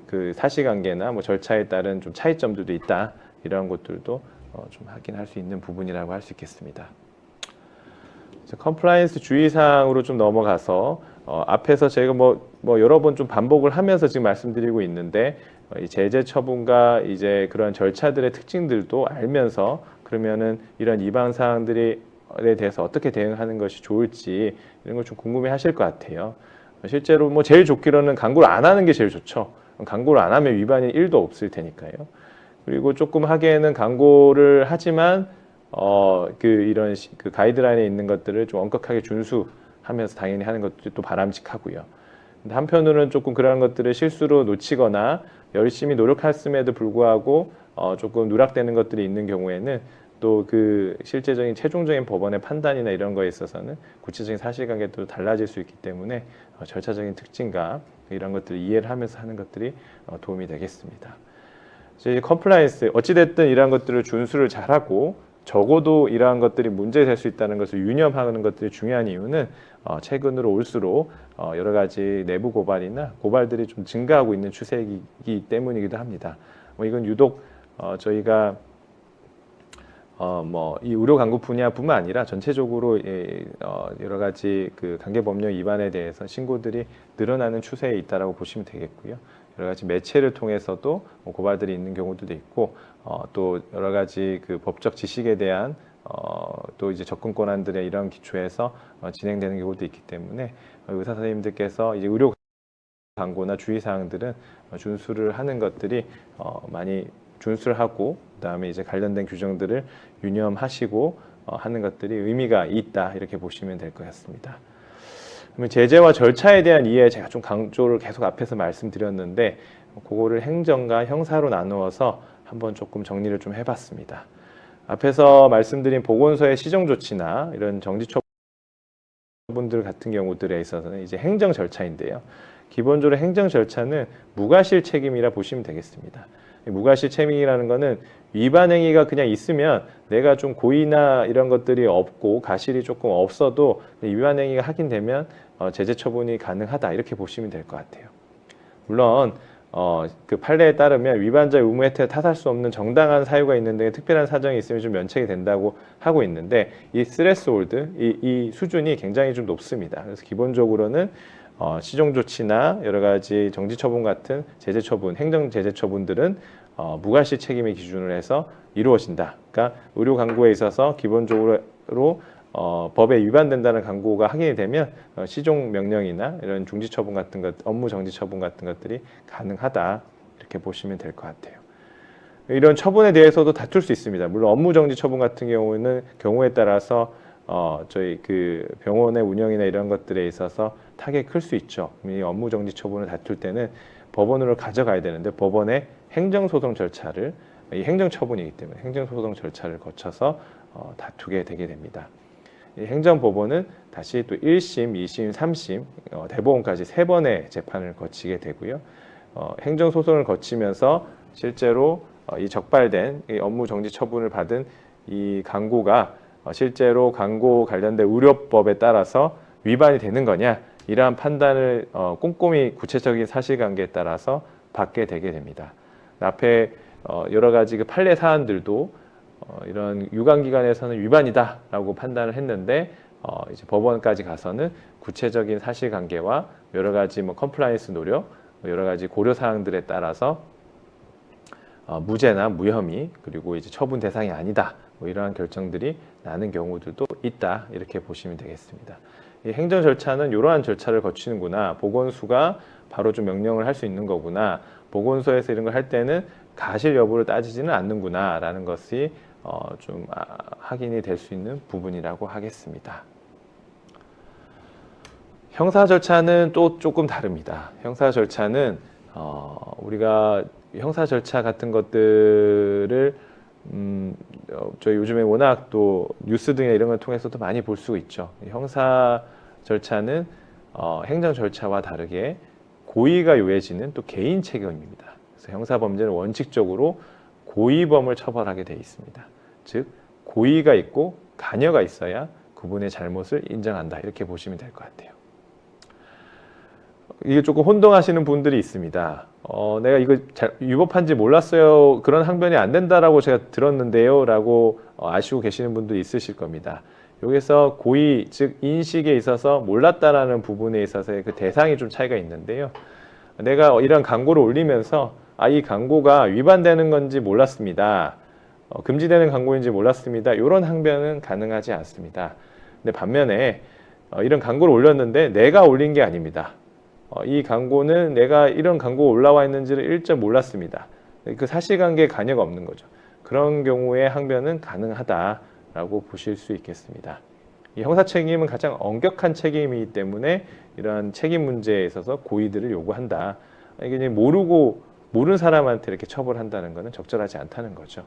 그 사실관계나 뭐 절차에 따른 좀 차이점들도 있다, 이러한 것들도 좀 확인할 수 있는 부분이라고 할 수 있겠습니다. 컴플라이언스 주의사항으로 좀 넘어가서 앞에서 제가 여러 번 좀 반복을 하면서 지금 말씀드리고 있는데 이 제재 처분과 이제 그런 절차들의 특징들도 알면서 그러면은 이런 위반 사항들에 대해서 어떻게 대응하는 것이 좋을지 이런 걸 좀 궁금해 하실 것 같아요. 실제로 제일 좋기로는 광고를 안 하는 게 제일 좋죠. 광고를 안 하면 위반이 1도 없을 테니까요. 그리고 조금 하기에는 광고를 하지만 이런 그 가이드라인에 있는 것들을 좀 엄격하게 준수하면서 당연히 하는 것도 또 바람직하고요. 근데 한편으로는 조금 그런 것들을 실수로 놓치거나 열심히 노력했음에도 불구하고 조금 누락되는 것들이 있는 경우에는 또 그 실제적인 최종적인 법원의 판단이나 이런 거에 있어서는 구체적인 사실관계도 달라질 수 있기 때문에 절차적인 특징과 이런 것들을 이해를 하면서 하는 것들이 도움이 되겠습니다. 이제 컴플라이언스, 어찌됐든 이러한 것들을 준수를 잘하고 적어도 이러한 것들이 문제될 수 있다는 것을 유념하는 것들이 중요한 이유는 최근으로 올수록 여러 가지 내부 고발이나 고발들이 좀 증가하고 있는 추세이기 때문이기도 합니다. 이건 유독 저희가 이 의료 광고 분야뿐만 아니라 전체적으로 여러 가지 그 관계법령 위반에 대해서 신고들이 늘어나는 추세에 있다라고 보시면 되겠고요. 여러 가지 매체를 통해서도 고발들이 있는 경우도 있고, 또 여러 가지 그 법적 지식에 대한 또 이제 접근 권한들의 이런 기초에서 진행되는 경우도 있기 때문에 의사 선생님들께서 이제 의료 광고나 주의 사항들은 준수를 하는 것들이 많이 준수를 하고, 그다음에 이제 관련된 규정들을 유념하시고 하는 것들이 의미가 있다, 이렇게 보시면 될 것 같습니다. 그러면 제재와 절차에 대한 이해, 제가 좀 강조를 계속 앞에서 말씀드렸는데 그거를 행정과 형사로 나누어서 한번 조금 정리를 좀 해봤습니다. 앞에서 말씀드린 보건소의 시정 조치나 이런 정지 처분들 같은 경우들에 있어서는 이제 행정 절차인데요. 기본적으로 행정 절차는 무과실 책임이라 보시면 되겠습니다. 무과실 책임이라는 거는 위반 행위가 그냥 있으면 내가 좀 고의나 이런 것들이 없고 가실이 조금 없어도 위반 행위가 확인되면 제재 처분이 가능하다, 이렇게 보시면 될 것 같아요. 물론 그 판례에 따르면 위반자의 의무 혜택을 탓할 수 없는 정당한 사유가 있는데 특별한 사정이 있으면 좀 면책이 된다고 하고 있는데, 이 스레스홀드, 이 수준이 굉장히 좀 높습니다. 그래서 기본적으로는 시정 조치나 여러 가지 정지 처분 같은 제재 처분, 행정 제재 처분들은 무과실 책임의 기준으로 해서 이루어진다. 그러니까 의료 광고에 있어서 기본적으로 법에 위반된다는 광고가 확인이 되면 시종 명령이나 이런 중지 처분 같은 것, 업무 정지 처분 같은 것들이 가능하다, 이렇게 보시면 될 것 같아요. 이런 처분에 대해서도 다툴 수 있습니다. 물론 업무 정지 처분 같은 경우는 경우에 따라서 저희 그 병원의 운영이나 이런 것들에 있어서 타격이 클 수 있죠. 이 업무 정지 처분을 다툴 때는 법원으로 가져가야 되는데 법원의 행정소송 절차를, 이 행정처분이기 때문에 행정소송 절차를 거쳐서 다투게 되게 됩니다. 이 행정법원은 다시 또 1심, 2심, 3심, 대법원까지 3번의 재판을 거치게 되고요. 행정소송을 거치면서 실제로 이 적발된 이 업무 정지 처분을 받은 이 광고가 실제로 광고 관련된 의료법에 따라서 위반이 되는 거냐, 이러한 판단을 꼼꼼히 구체적인 사실관계에 따라서 받게 되게 됩니다. 앞에 여러 가지 그 판례 사안들도 이런 유관기관에서는 위반이다라고 판단을 했는데 이제 법원까지 가서는 구체적인 사실관계와 여러 가지 컴플라이언스 노력, 여러 가지 고려 사항들에 따라서 무죄나 무혐의, 그리고 이제 처분 대상이 아니다, 이러한 결정들이 나는 경우들도 있다, 이렇게 보시면 되겠습니다. 이 행정 절차는 이러한 절차를 거치는구나, 보건소가 바로 좀 명령을 할 수 있는 거구나, 보건소에서 이런 걸 할 때는 가실 여부를 따지지는 않는구나 라는 것이 좀 확인이 될 수 있는 부분이라고 하겠습니다. 형사 절차는 또 조금 다릅니다. 형사 절차는 우리가 형사 절차 같은 것들을 저희 요즘에 워낙 또 뉴스 등이나 이런 걸 통해서도 많이 볼 수 있죠. 형사 절차는 행정 절차와 다르게 고의가 요해지는 또 개인 책임입니다. 그래서 형사 범죄는 원칙적으로 고의범을 처벌하게 되어 있습니다. 즉 고의가 있고 관여가 있어야 그분의 잘못을 인정한다, 이렇게 보시면 될 것 같아요. 이게 조금 혼동하시는 분들이 있습니다. 내가 이거 위법한지 몰랐어요, 그런 항변이 안 된다라고 제가 들었는데요 라고 아시고 계시는 분도 있으실 겁니다. 여기서 고의, 즉 인식에 있어서 몰랐다라는 부분에 있어서의 그 대상이 좀 차이가 있는데요. 내가 이런 광고를 올리면서 이 광고가 위반되는 건지 몰랐습니다, 금지되는 광고인지 몰랐습니다, 이런 항변은 가능하지 않습니다. 근데 반면에 이런 광고를 올렸는데 내가 올린 게 아닙니다, 이 광고는 내가 이런 광고가 올라와 있는지를 일절 몰랐습니다. 그 사실관계에 관여가 없는 거죠. 그런 경우에 항변은 가능하다라고 보실 수 있겠습니다. 이 형사 책임은 가장 엄격한 책임이기 때문에 이러한 책임 문제에 있어서 고의들을 요구한다. 이게 모르는 사람한테 이렇게 처벌한다는 것은 적절하지 않다는 거죠.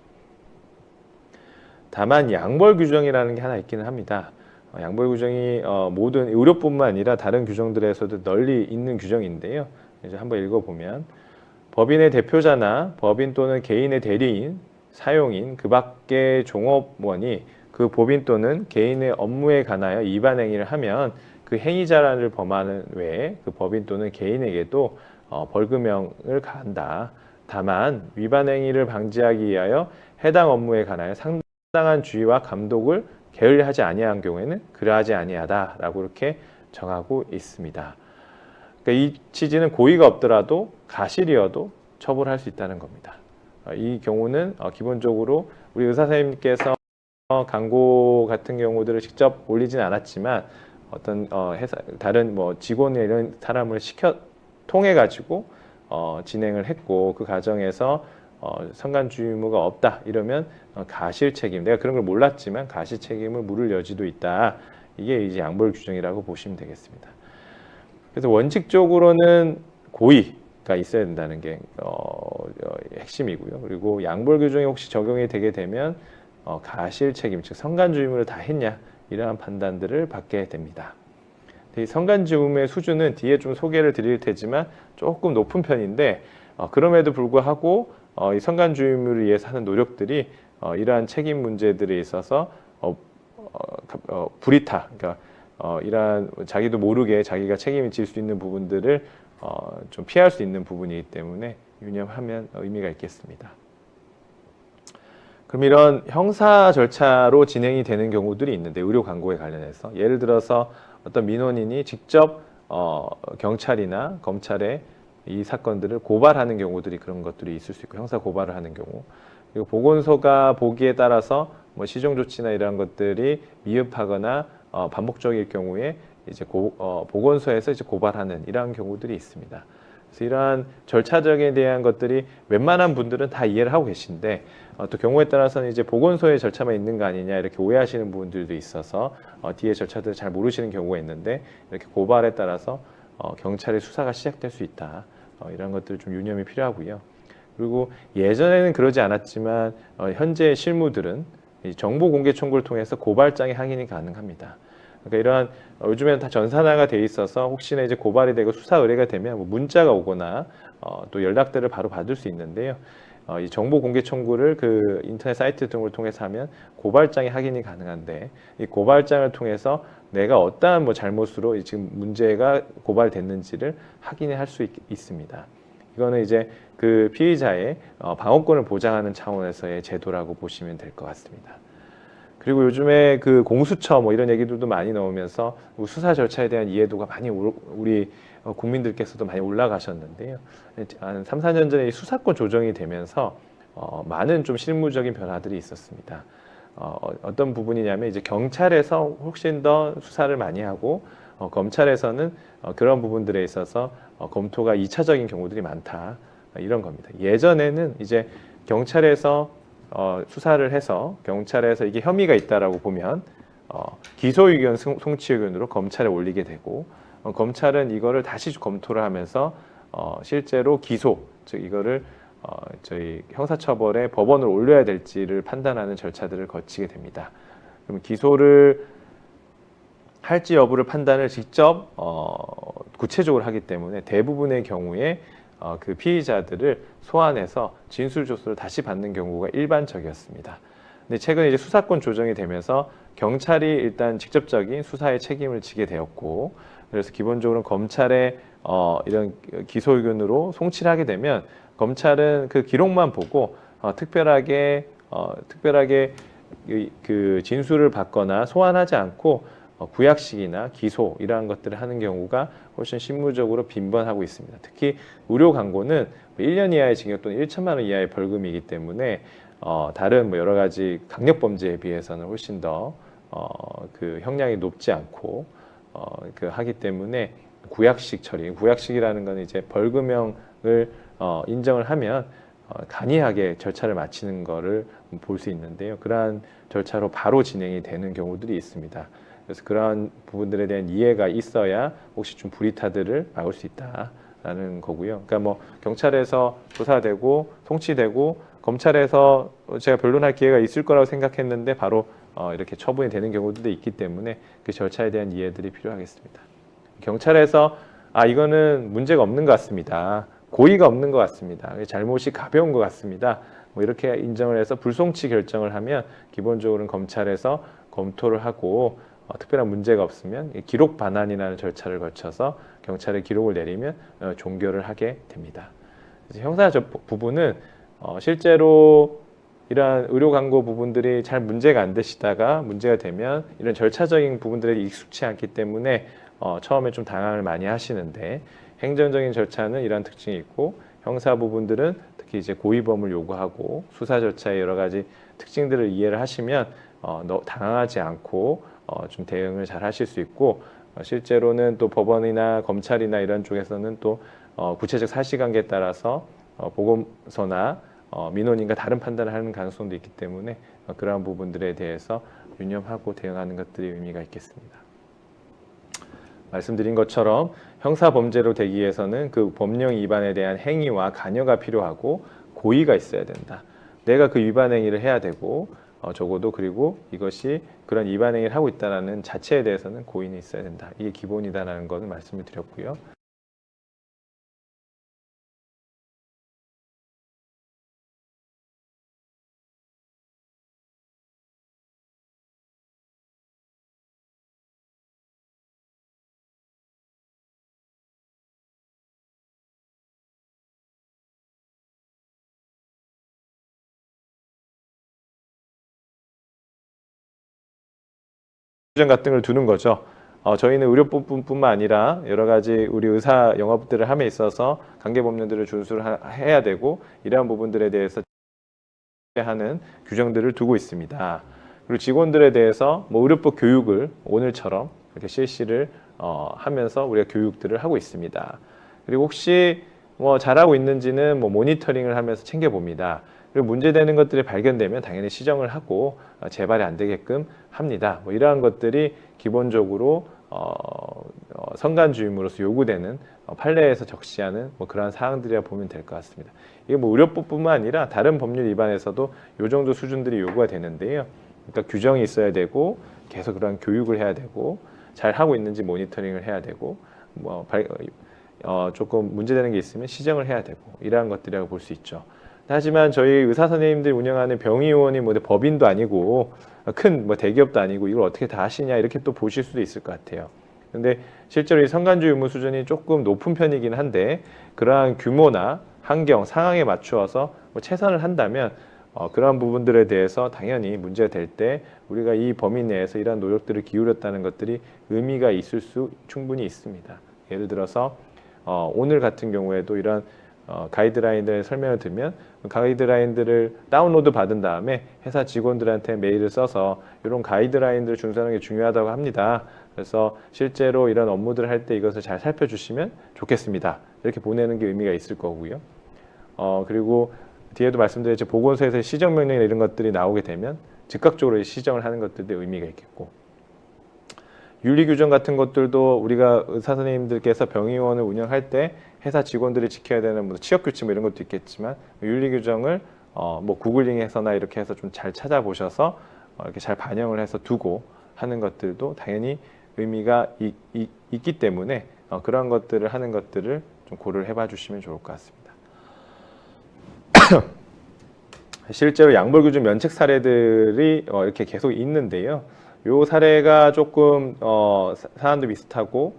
다만 양벌 규정이라는 게 하나 있기는 합니다. 양벌 규정이 모든 의료뿐만 아니라 다른 규정들에서도 널리 있는 규정인데요. 이제 한번 읽어보면 법인의 대표자나 법인 또는 개인의 대리인, 사용인, 그 밖의 종업원이 그 법인 또는 개인의 업무에 관하여 위반 행위를 하면 그 행위자를 범하는 외에 그 법인 또는 개인에게도 벌금형을 가한다. 다만 위반 행위를 방지하기 위하여 해당 업무에 관하여 상당한 주의와 감독을 게을리하지 아니한 경우에는 그러하지 아니하다라고 이렇게 정하고 있습니다. 그러니까 이 취지는 고의가 없더라도 가실이어도 처벌할 수 있다는 겁니다. 이 경우는 기본적으로 우리 의사 선생님께서 광고 같은 경우들을 직접 올리진 않았지만 어떤 다른 직원이나 이런 사람을 통해 가지고 진행을 했고 그 과정에서 성간주의 의무가 없다 이러면 가실 책임, 내가 그런 걸 몰랐지만 가실 책임을 물을 여지도 있다. 이게 이제 양벌 규정이라고 보시면 되겠습니다. 그래서 원칙적으로는 고의가 있어야 된다는 게 핵심이고요. 그리고 양벌 규정이 혹시 적용이 되게 되면 가실 책임, 즉 성간주의 의무를 다 했냐 이러한 판단들을 받게 됩니다. 이 성간주의 의무의 수준은 뒤에 좀 소개를 드릴 테지만 조금 높은 편인데 그럼에도 불구하고 이 성간주의 의무를 위해서 하는 노력들이 이러한 책임 문제들에 있어서 불이타, 그러니까 이러한 자기도 모르게 자기가 책임을 질 수 있는 부분들을 좀 피할 수 있는 부분이기 때문에 유념하면 의미가 있겠습니다. 그럼 이런 형사 절차로 진행이 되는 경우들이 있는데 의료 광고에 관련해서 예를 들어서 어떤 민원인이 직접 경찰이나 검찰에 이 사건들을 고발하는 경우들이 그런 것들이 있을 수 있고 형사 고발을 하는 경우 그리고 보건소가 보기에 따라서 시정 조치나 이러한 것들이 미흡하거나 반복적일 경우에 이제 보건소에서 이제 고발하는 이러한 경우들이 있습니다. 그래서 이러한 절차적에 대한 것들이 웬만한 분들은 다 이해를 하고 계신데 또 경우에 따라서는 이제 보건소의 절차만 있는 거 아니냐 이렇게 오해하시는 부분들도 있어서 뒤에 절차들을 잘 모르시는 경우가 있는데 이렇게 고발에 따라서 경찰의 수사가 시작될 수 있다. 이런 것들 좀 유념이 필요하고요. 그리고 예전에는 그러지 않았지만 현재 실무들은 정보 공개 청구를 통해서 고발장의 확인이 가능합니다. 그러니까 이러한 요즘에는 다 전산화가 돼 있어서 혹시나 이제 고발이 되고 수사 의뢰가 되면 문자가 오거나 또 연락들을 바로 받을 수 있는데요. 이 정보 공개 청구를 그 인터넷 사이트 등을 통해서 하면 고발장의 확인이 가능한데 이 고발장을 통해서 내가 어떠한 잘못으로 지금 문제가 고발됐는지를 확인할 수 있습니다. 이거는 이제 그 피의자의 방어권을 보장하는 차원에서의 제도라고 보시면 될 것 같습니다. 그리고 요즘에 그 공수처 이런 얘기들도 많이 나오면서 수사 절차에 대한 이해도가 많이 우리 국민들께서도 많이 올라가셨는데요. 한 3, 4년 전에 수사권 조정이 되면서 많은 좀 실무적인 변화들이 있었습니다. 어떤 부분이냐면 이제 경찰에서 훨씬 더 수사를 많이 하고 검찰에서는 그런 부분들에 있어서 검토가 2차적인 경우들이 많다. 이런 겁니다. 예전에는 이제 경찰에서 수사를 해서 경찰에서 이게 혐의가 있다라고 보면 기소 의견, 송치 의견으로 검찰에 올리게 되고 검찰은 이거를 다시 검토를 하면서 실제로 기소, 즉 이거를 저희 형사처벌에 법원을 올려야 될지를 판단하는 절차들을 거치게 됩니다. 그럼 기소를 할지 여부를 판단을 직접 구체적으로 하기 때문에 대부분의 경우에 그 피의자들을 소환해서 진술 조서를 다시 받는 경우가 일반적이었습니다. 근데 최근에 이제 수사권 조정이 되면서 경찰이 일단 직접적인 수사의 책임을 지게 되었고, 그래서 기본적으로 검찰의 이런 기소 의견으로 송치를 하게 되면 검찰은 그 기록만 보고 특별하게 그 진술을 받거나 소환하지 않고 구약식이나 기소 이러한 것들을 하는 경우가 훨씬 실무적으로 빈번하고 있습니다. 특히 의료 광고는 1년 이하의 징역 또는 1천만 원 이하의 벌금이기 때문에 다른 여러 가지 강력 범죄에 비해서는 훨씬 더 그 형량이 높지 않고 하기 때문에 구약식 처리, 구약식이라는 건 이제 벌금형을 인정을 하면 간이하게 절차를 마치는 거를 볼 수 있는데요. 그러한 절차로 바로 진행이 되는 경우들이 있습니다. 그래서 그러한 부분들에 대한 이해가 있어야 혹시 좀 불이타들을 막을 수 있다라는 거고요. 그러니까 뭐 경찰에서 조사되고 송치되고 검찰에서 제가 변론할 기회가 있을 거라고 생각했는데 바로 이렇게 처분이 되는 경우들도 있기 때문에 그 절차에 대한 이해들이 필요하겠습니다. 경찰에서 이거는 문제가 없는 것 같습니다. 고의가 없는 것 같습니다. 잘못이 가벼운 것 같습니다. 뭐 이렇게 인정을 해서 불송치 결정을 하면 기본적으로는 검찰에서 검토를 하고 특별한 문제가 없으면 기록 반환이라는 절차를 거쳐서 경찰에 기록을 내리면 종결을 하게 됩니다. 형사 부분은 실제로 이러한 의료 광고 부분들이 잘 문제가 안 되시다가 문제가 되면 이런 절차적인 부분들에 익숙치 않기 때문에 처음에 좀 당황을 많이 하시는데, 행정적인 절차는 이러한 특징이 있고 형사 부분들은 특히 이제 고의범을 요구하고 수사 절차의 여러 가지 특징들을 이해를 하시면 당황하지 않고 좀 대응을 잘 하실 수 있고, 실제로는 또 법원이나 검찰이나 이런 쪽에서는 또 구체적 사실관계에 따라서 보고서나 민원인과 다른 판단을 하는 가능성도 있기 때문에 그러한 부분들에 대해서 유념하고 대응하는 것들이 의미가 있겠습니다. 말씀드린 것처럼 형사 범죄로 되기 위해서는 그 법령 위반에 대한 행위와 관여가 필요하고 고의가 있어야 된다. 내가 그 위반 행위를 해야 되고 적어도 그리고 이것이 그런 위반 행위를 하고 있다는 자체에 대해서는 고의는 있어야 된다. 이게 기본이다라는 것을 말씀을 드렸고요. 규정 같은 걸 두는 거죠. 저희는 의료법뿐만 아니라 여러 가지 우리 의사 영업들을 함에 있어서 관계법령들을 준수를 해야 되고 이러한 부분들에 대해서 하는 규정들을 두고 있습니다. 그리고 직원들에 대해서 뭐 의료법 교육을 오늘처럼 이렇게 실시를 하면서 우리가 교육들을 하고 있습니다. 그리고 혹시 뭐 잘하고 있는지는 뭐 모니터링을 하면서 챙겨봅니다. 그리고 문제되는 것들이 발견되면 당연히 시정을 하고 재발이 안 되게끔 합니다. 뭐 이러한 것들이 기본적으로 선관주임으로서 요구되는 판례에서 적시하는 뭐 그러한 사항들이라 보면 될 것 같습니다. 이게 뭐 의료법뿐만 아니라 다른 법률 위반에서도 이 정도 수준들이 요구가 되는데요. 그러니까 규정이 있어야 되고 계속 그러한 교육을 해야 되고 잘 하고 있는지 모니터링을 해야 되고 뭐 조금 문제되는 게 있으면 시정을 해야 되고 이러한 것들이라고 볼 수 있죠. 하지만 저희 의사 선생님들이 운영하는 병의원이 뭐 법인도 아니고 큰 뭐 대기업도 아니고 이걸 어떻게 다 하시냐 이렇게 또 보실 수도 있을 것 같아요. 근데 실제로 이 선관주 의무 수준이 조금 높은 편이긴 한데 그러한 규모나 환경, 상황에 맞추어서 뭐 최선을 한다면 그러한 부분들에 대해서 당연히 문제가 될 때 우리가 이 범위 내에서 이러한 노력들을 기울였다는 것들이 의미가 있을 수 충분히 있습니다. 예를 들어서 오늘 같은 경우에도 이런 가이드라인들의 설명을 들면 가이드라인들을 다운로드 받은 다음에 회사 직원들한테 메일을 써서 이런 가이드라인들을 준수하는 게 중요하다고 합니다. 그래서 실제로 이런 업무들을 할 때 이것을 잘 살펴주시면 좋겠습니다. 이렇게 보내는 게 의미가 있을 거고요. 그리고 뒤에도 말씀드렸죠. 보건소에서 시정명령이나 이런 것들이 나오게 되면 즉각적으로 시정을 하는 것들도 의미가 있겠고, 윤리규정 같은 것들도 우리가 의사 선생님들께서 병의원을 운영할 때 회사 직원들이 지켜야 되는 뭐 취업규칙 뭐 이런 것도 있겠지만 윤리규정을 뭐 구글링해서나 이렇게 해서 좀 잘 찾아보셔서 이렇게 잘 반영을 해서 두고 하는 것들도 당연히 의미가 있기 때문에 그러한 것들을 하는 것들을 좀 고려를 해봐 주시면 좋을 것 같습니다. 실제로 양벌규정 면책 사례들이 이렇게 계속 있는데요. 요 사례가 조금 사안도 비슷하고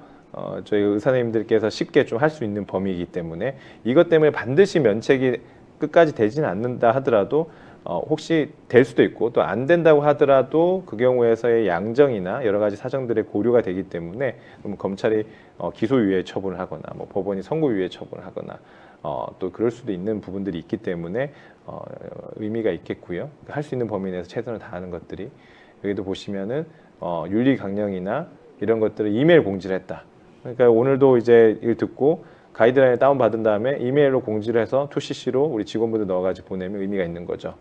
저희 의사님들께서 쉽게 좀 할 수 있는 범위이기 때문에 이것 때문에 반드시 면책이 끝까지 되지는 않는다 하더라도 혹시 될 수도 있고 또 안 된다고 하더라도 그 경우에서의 양정이나 여러 가지 사정들의 고려가 되기 때문에 검찰이 기소유예 처분을 하거나 뭐 법원이 선고유예 처분을 하거나 또 그럴 수도 있는 부분들이 있기 때문에 의미가 있겠고요. 할 수 있는 범위 내에서 최선을 다하는 것들이, 여기도 보시면은 윤리 강령이나 이런 것들을 이메일 공지를 했다. 그러니까 오늘도 이제 이걸 듣고 가이드라인을 다운받은 다음에 이메일로 공지를 해서 2CC로 우리 직원분들 넣어가지고 보내면 의미가 있는 거죠.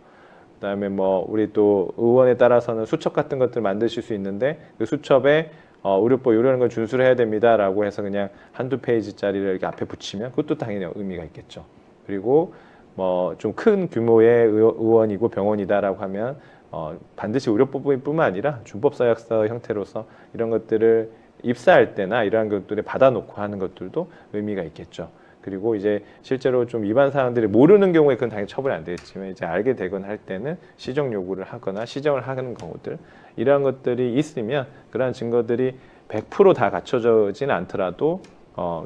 그다음에 뭐 우리 또 의원에 따라서는 수첩 같은 것들 만드실 수 있는데 그 수첩에 의료법 이런 걸 준수를 해야 됩니다라고 해서 그냥 한두 페이지짜리를 이렇게 앞에 붙이면 그것도 당연히 의미가 있겠죠. 그리고 뭐 좀 큰 규모의 의원이고 병원이다라고 하면 반드시 의료법뿐만 아니라 준법사약서 형태로서 이런 것들을 입사할 때나 이러한 것들을 받아놓고 하는 것들도 의미가 있겠죠. 그리고 이제 실제로 좀 위반 사항들이 모르는 경우에 그건 당연히 처벌이 안 되겠지만 이제 알게 되거나 할 때는 시정 요구를 하거나 시정을 하는 경우들 이러한 것들이 있으면 그러한 증거들이 100%다 갖춰지진 않더라도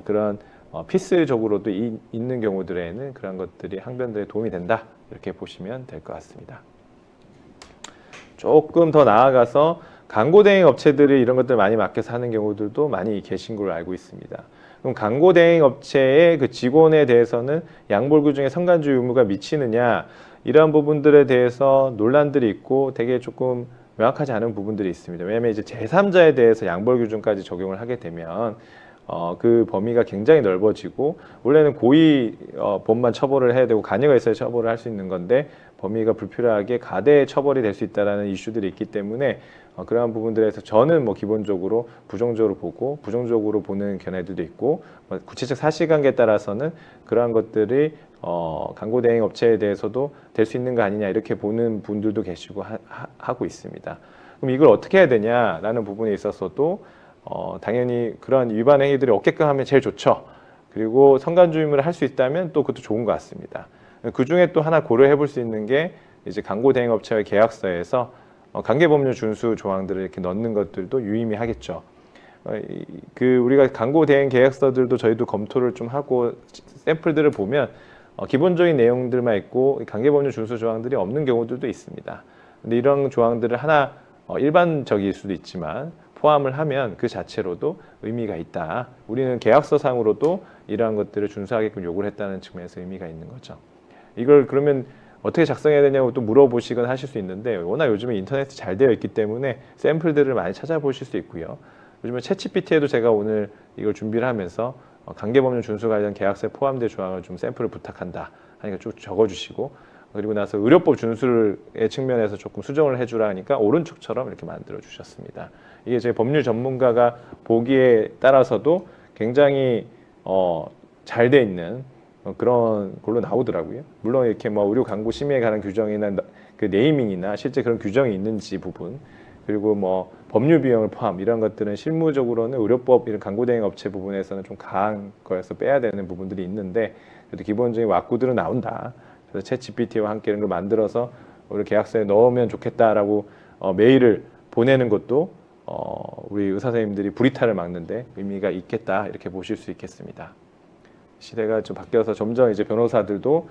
그런 필수적으로도 있는 경우들에는 그런 것들이 항변들에 도움이 된다 이렇게 보시면 될 것 같습니다. 조금 더 나아가서 광고 대행 업체들이 이런 것들 많이 맡겨서 하는 경우들도 많이 계신 걸로 알고 있습니다. 그럼 광고 대행 업체의 그 직원에 대해서는 양벌 규정에 성간주의 의무가 미치느냐 이러한 부분들에 대해서 논란들이 있고 되게 조금 명확하지 않은 부분들이 있습니다. 왜냐하면 이제 제3자에 대해서 양벌 규정까지 적용을 하게 되면 그 범위가 굉장히 넓어지고 원래는 고의범만 처벌을 해야 되고 간여가 있어야 처벌을 할 수 있는 건데 범위가 불필요하게 가대 처벌이 될 수 있다는 이슈들이 있기 때문에 그러한 부분들에서 저는 뭐 기본적으로 부정적으로 보고 부정적으로 보는 견해들도 있고 구체적 사실관계에 따라서는 그러한 것들이 광고 대행 업체에 대해서도 될 수 있는 거 아니냐 이렇게 보는 분들도 계시고 하고 있습니다. 그럼 이걸 어떻게 해야 되냐라는 부분에 있어서도 당연히 그런 위반 행위들이 없게끔 하면 제일 좋죠. 그리고 성간주의무를 할 수 있다면 또 그것도 좋은 것 같습니다. 그 중에 또 하나 고려해 볼 수 있는 게 이제 광고 대행 업체의 계약서에서 관계법률 준수 조항들을 이렇게 넣는 것들도 유의미하겠죠. 우리가 광고 대행 계약서들도 저희도 검토를 좀 하고 샘플들을 보면 기본적인 내용들만 있고 관계법률 준수 조항들이 없는 경우들도 있습니다. 근데 이런 조항들을 하나 일반적일 수도 있지만 포함을 하면 그 자체로도 의미가 있다. 우리는 계약서상으로도 이러한 것들을 준수하게끔 요구를 했다는 측면에서 의미가 있는 거죠. 이걸 그러면 어떻게 작성해야 되냐고 또 물어보시거나 하실 수 있는데 워낙 요즘에 인터넷이 잘 되어 있기 때문에 샘플들을 많이 찾아보실 수 있고요. 요즘에 챗GPT에도 제가 오늘 이걸 준비를 하면서 관계법률 준수 관련 계약서에 포함된 조항을 좀 샘플을 부탁한다 하니까 쭉 적어주시고 그리고 나서 의료법 준수의 측면에서 조금 수정을 해주라 하니까 오른쪽처럼 이렇게 만들어 주셨습니다. 이게 제 법률 전문가가 보기에 따라서도 굉장히 잘 돼 있는 그런 걸로 나오더라고요. 물론 이렇게 뭐 의료 광고 심의에 관한 규정이나 그 네이밍이나 실제 그런 규정이 있는지 부분 그리고 뭐 법률 비용을 포함 이런 것들은 실무적으로는 의료법 이런 광고 대행 업체 부분에서는 좀 강한 거여서 빼야 되는 부분들이 있는데 그래도 기본적인 왁구들은 나온다. 그래서 챗GPT와 함께 이런 걸 만들어서 우리 계약서에 넣으면 좋겠다라고 메일을 보내는 것도 우리 의사 선생님들이 불이탈을 막는데 의미가 있겠다 이렇게 보실 수 있겠습니다. 시대가 좀 바뀌어서 점점 이제 변호사들도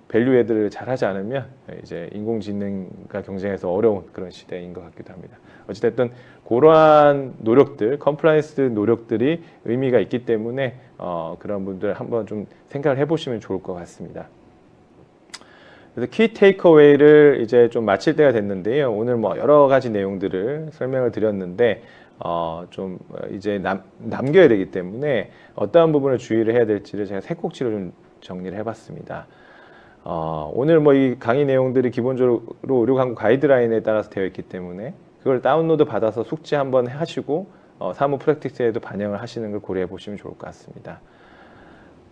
밸류 애들을 잘하지 않으면 이제 인공지능과 경쟁해서 어려운 그런 시대인 것 같기도 합니다. 어찌됐든 그러한 노력들, 컴플라이언스 노력들이 의미가 있기 때문에 그런 분들 한번 좀 생각을 해보시면 좋을 것 같습니다. 그래서 키 테이크어웨이를 이제 좀 마칠 때가 됐는데요. 오늘 뭐 여러 가지 내용들을 설명을 드렸는데 좀 이제 남겨야 되기 때문에 어떠한 부분을 주의를 해야 될지를 제가 세 꼭지로 좀 정리를 해봤습니다. 오늘 뭐 이 강의 내용들이 기본적으로 의료 광고 가이드라인에 따라서 되어 있기 때문에 그걸 다운로드 받아서 숙지 한번 하시고 사무 프랙티스에도 반영을 하시는 걸 고려해 보시면 좋을 것 같습니다.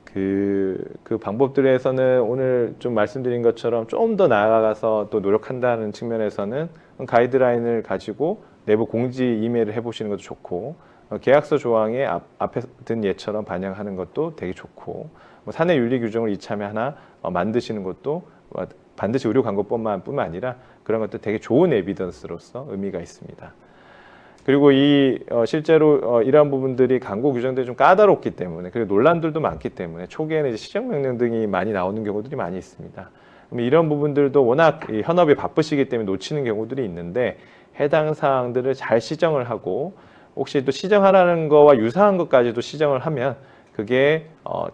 그 방법들에서는 오늘 좀 말씀드린 것처럼 좀 더 나아가서 또 노력한다는 측면에서는 가이드라인을 가지고 내부 공지 이메일을 해보시는 것도 좋고 계약서 조항에 앞에 든 예처럼 반영하는 것도 되게 좋고 사내 윤리 규정을 이참에 하나 만드시는 것도 반드시 의료 광고뿐만 아니라 그런 것도 되게 좋은 에비던스로서 의미가 있습니다. 그리고 실제로 이러한 부분들이 광고 규정들이 좀 까다롭기 때문에 그리고 논란들도 많기 때문에 초기에는 이제 시정명령 등이 많이 나오는 경우들이 많이 있습니다. 그럼 이런 부분들도 워낙 현업이 바쁘시기 때문에 놓치는 경우들이 있는데 해당 사항들을 잘 시정을 하고 혹시 또 시정하라는 거와 유사한 것까지도 시정을 하면 그게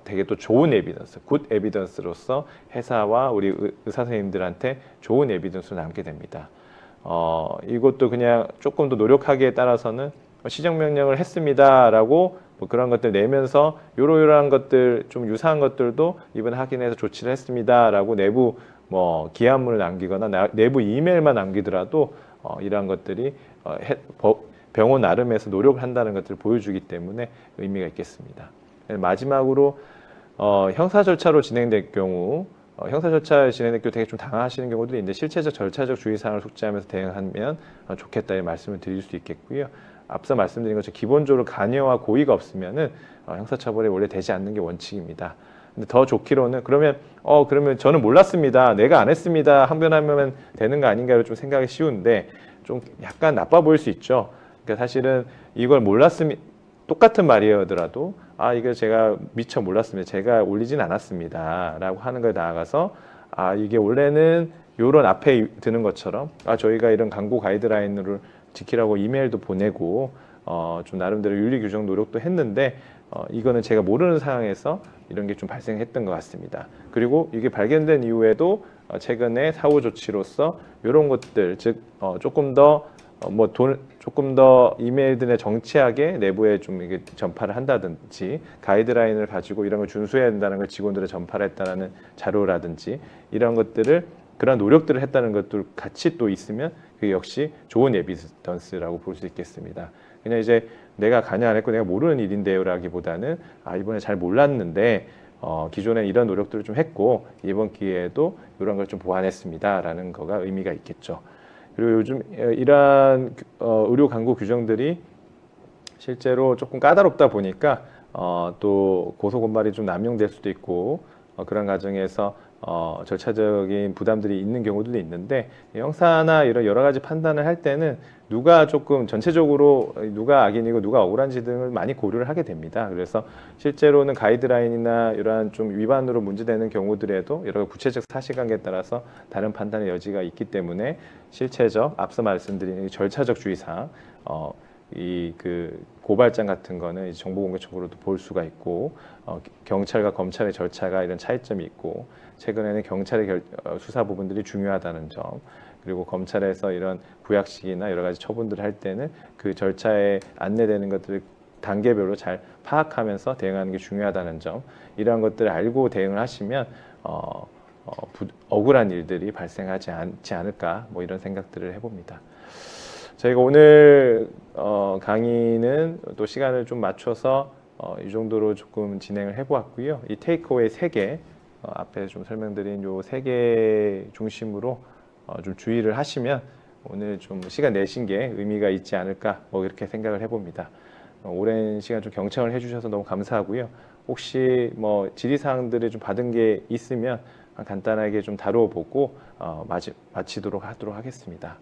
되게 또 좋은 에비던스, 굿 에비던스로서 회사와 우리 의사 선생님들한테 좋은 에비던스로 남게 됩니다. 이것도 그냥 조금 더 노력하기에 따라서는 시정 명령을 했습니다라고 뭐 그런 것들 내면서 요러요러한 것들 좀 유사한 것들도 이번에 확인해서 조치를 했습니다라고 내부 뭐 기한문을 남기거나 내부 이메일만 남기더라도 이러한 것들이 병원 나름에서 노력을 한다는 것들을 보여주기 때문에 의미가 있겠습니다. 마지막으로 형사 절차로 진행될 경우 형사 절차 진행될 경우 되게 좀 당황하시는 경우들이 있는데 실체적 절차적 주의사항을 숙지하면서 대응하면 좋겠다 이 말씀을 드릴 수 있겠고요. 앞서 말씀드린 것처럼 기본적으로 간여와 고의가 없으면은 형사처벌이 원래 되지 않는 게 원칙입니다. 근데 더 좋기로는 그러면 저는 몰랐습니다. 내가 안 했습니다. 항변하면 되는 거 아닌가를 좀 생각이 쉬운데 좀 약간 나빠 보일 수 있죠. 그러니까 사실은 이걸 몰랐으면 똑같은 말이더라도 이거 제가 미처 몰랐습니다. 제가 올리진 않았습니다. 라고 하는 거에 나아가서 이게 원래는 요런 앞에 드는 것처럼 저희가 이런 광고 가이드라인을 지키라고 이메일도 보내고 좀 나름대로 윤리 규정 노력도 했는데 이거는 제가 모르는 상황에서 이런 게 좀 발생했던 것 같습니다. 그리고 이게 발견된 이후에도 최근에 사후 조치로서 이런 것들 즉 조금 더 이메일들에 정치하게 내부에 좀 이게 전파를 한다든지 가이드라인을 가지고 이런 걸 준수해야 된다는 걸 직원들에 전파를 했다는 자료라든지 이런 것들을 그런 노력들을 했다는 것도 같이 또 있으면 그게 역시 좋은 에비던스라고 볼 수 있겠습니다. 그냥 이제 내가 관여 안 했고 내가 모르는 일인데요라기보다는 이번에 잘 몰랐는데 기존에 이런 노력들을 좀 했고 이번 기회에도 이런 걸 좀 보완했습니다라는 거가 의미가 있겠죠. 그리고 요즘 이러한 의료 광고 규정들이 실제로 조금 까다롭다 보니까 또 고소고발이 좀 남용될 수도 있고 그런 과정에서 절차적인 부담들이 있는 경우들도 있는데 형사나 이런 여러 가지 판단을 할 때는 누가 조금 전체적으로 누가 악인이고 누가 억울한지 등을 많이 고려를 하게 됩니다. 그래서 실제로는 가이드라인이나 이러한 좀 위반으로 문제되는 경우들에도 여러 구체적 사실관계에 따라서 다른 판단의 여지가 있기 때문에 실체적 앞서 말씀드린 절차적 주의사항 그 고발장 같은 거는 정보공개청구로도 볼 수가 있고 경찰과 검찰의 절차가 이런 차이점이 있고 최근에는 경찰의 수사 부분들이 중요하다는 점 그리고 검찰에서 이런 구약식이나 여러 가지 처분들을 할 때는 그 절차에 안내되는 것들을 단계별로 잘 파악하면서 대응하는 게 중요하다는 점 이러한 것들을 알고 대응을 하시면 억울한 일들이 발생하지 않지 않을까 뭐 이런 생각들을 해봅니다. 저희가 오늘 강의는 또 시간을 좀 맞춰서 이 정도로 조금 진행을 해보았고요. 이 테이크어웨이 3개 앞에 좀 설명드린 요 3개 중심으로 좀 주의를 하시면 오늘 좀 시간 내신 게 의미가 있지 않을까 뭐 이렇게 생각을 해봅니다. 오랜 시간 좀 경청을 해주셔서 너무 감사하고요. 혹시 뭐 질의사항들을 좀 받은 게 있으면 간단하게 좀 다뤄보고 마치도록 하도록 하겠습니다.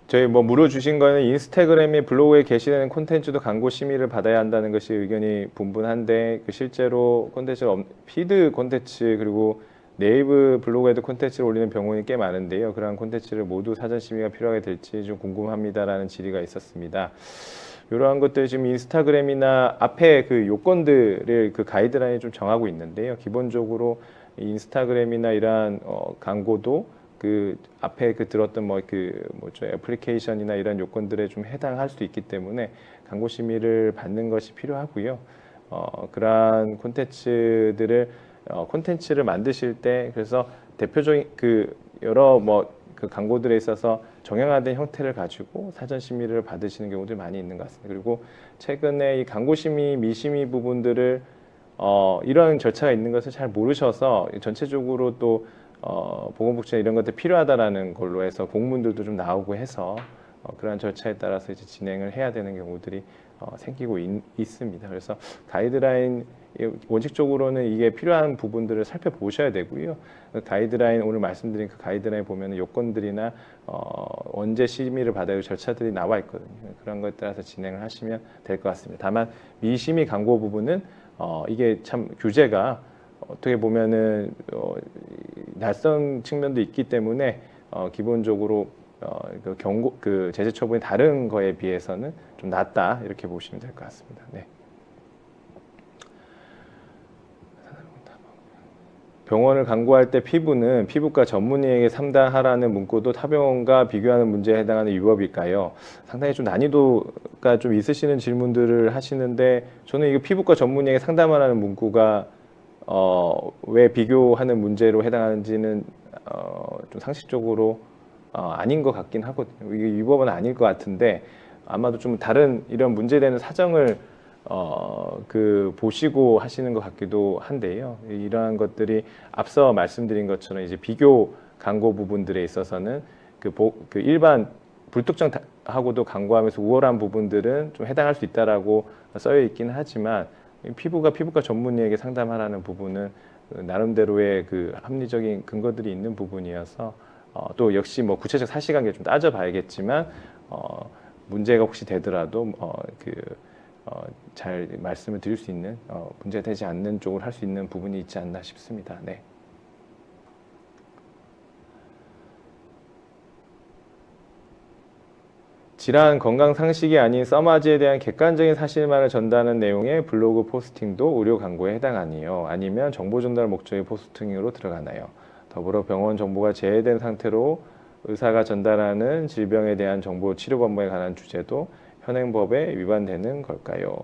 저희 뭐 물어주신 거는 인스타그램이 블로그에 게시되는 콘텐츠도 광고 심의를 받아야 한다는 것이 의견이 분분한데 실제로 콘텐츠 피드 콘텐츠 그리고 네이버 블로그에도 콘텐츠를 올리는 병원이 꽤 많은데요. 그러한 콘텐츠를 모두 사전 심의가 필요하게 될지 좀 궁금합니다라는 질의가 있었습니다. 이러한 것들 지금 인스타그램이나 앞에 그 요건들을 그 가이드라인이 좀 정하고 있는데요. 기본적으로 인스타그램이나 이러한 광고도 그 앞에 그 들었던 뭐죠 애플리케이션이나 이런 요건들에 좀 해당할 수 있기 때문에 광고 심의를 받는 것이 필요하고요. 그러한 콘텐츠들을 콘텐츠를 만드실 때 그래서 대표적인 그 여러 그 광고들에 있어서 정형화된 형태를 가지고 사전 심의를 받으시는 경우들이 많이 있는 것 같습니다. 그리고 최근에 이 광고 심의 미심의 부분들을 이런 절차가 있는 것을 잘 모르셔서 전체적으로 또 보건복지나 이런 것들 필요하다라는 걸로 해서 공문들도 좀 나오고 해서 그러한 절차에 따라서 이제 진행을 해야 되는 경우들이 생기고 있습니다. 그래서 가이드라인 원칙적으로는 이게 필요한 부분들을 살펴보셔야 되고요. 그 가이드라인 오늘 말씀드린 그 가이드라인 보면 요건들이나 언제 심의를 받아야 할 절차들이 나와 있거든요. 그런 것에 따라서 진행을 하시면 될 것 같습니다. 다만 미심의 광고 부분은 이게 참 규제가 어떻게 보면은 낯선 측면도 있기 때문에 기본적으로 그 경고 그 제재 처분이 다른 거에 비해서는 좀 낮다 이렇게 보시면 될 것 같습니다. 네. 병원을 광고할 때 피부는 피부과 전문의에게 상담하라는 문구도 타병원과 비교하는 문제에 해당하는 위법일까요? 상당히 좀 난이도가 좀 있으시는 질문들을 하시는데 저는 이거 피부과 전문의에게 상담하라는 문구가 왜 비교하는 문제로 해당하는지는 좀 상식적으로 아닌 것 같긴 하거든요. 이게 위법은 아닐 것 같은데 아마도 좀 다른 이런 문제되는 사정을 보시고 하시는 것 같기도 한데요. 이러한 것들이 앞서 말씀드린 것처럼 이제 비교 광고 부분들에 있어서는 그 일반 불특정하고도 광고하면서 우월한 부분들은 좀 해당할 수 있다라고 써여 있긴 하지만 피부과 전문의에게 상담하라는 부분은 나름대로의 그 합리적인 근거들이 있는 부분이어서 또 역시 뭐 구체적 사실관계 좀 따져봐야겠지만 문제가 혹시 되더라도 잘 말씀을 드릴 수 있는 문제가 되지 않는 쪽으로 할 수 있는 부분이 있지 않나 싶습니다. 네. 질환 건강 상식이 아닌 써마지에 대한 객관적인 사실만을 전달하는 내용의 블로그 포스팅도 의료 광고에 해당하니요. 아니면 정보 전달 목적의 포스팅으로 들어가나요? 더불어 병원 정보가 제외된 상태로 의사가 전달하는 질병에 대한 정보 치료 방법에 관한 주제도 현행법에 위반되는 걸까요?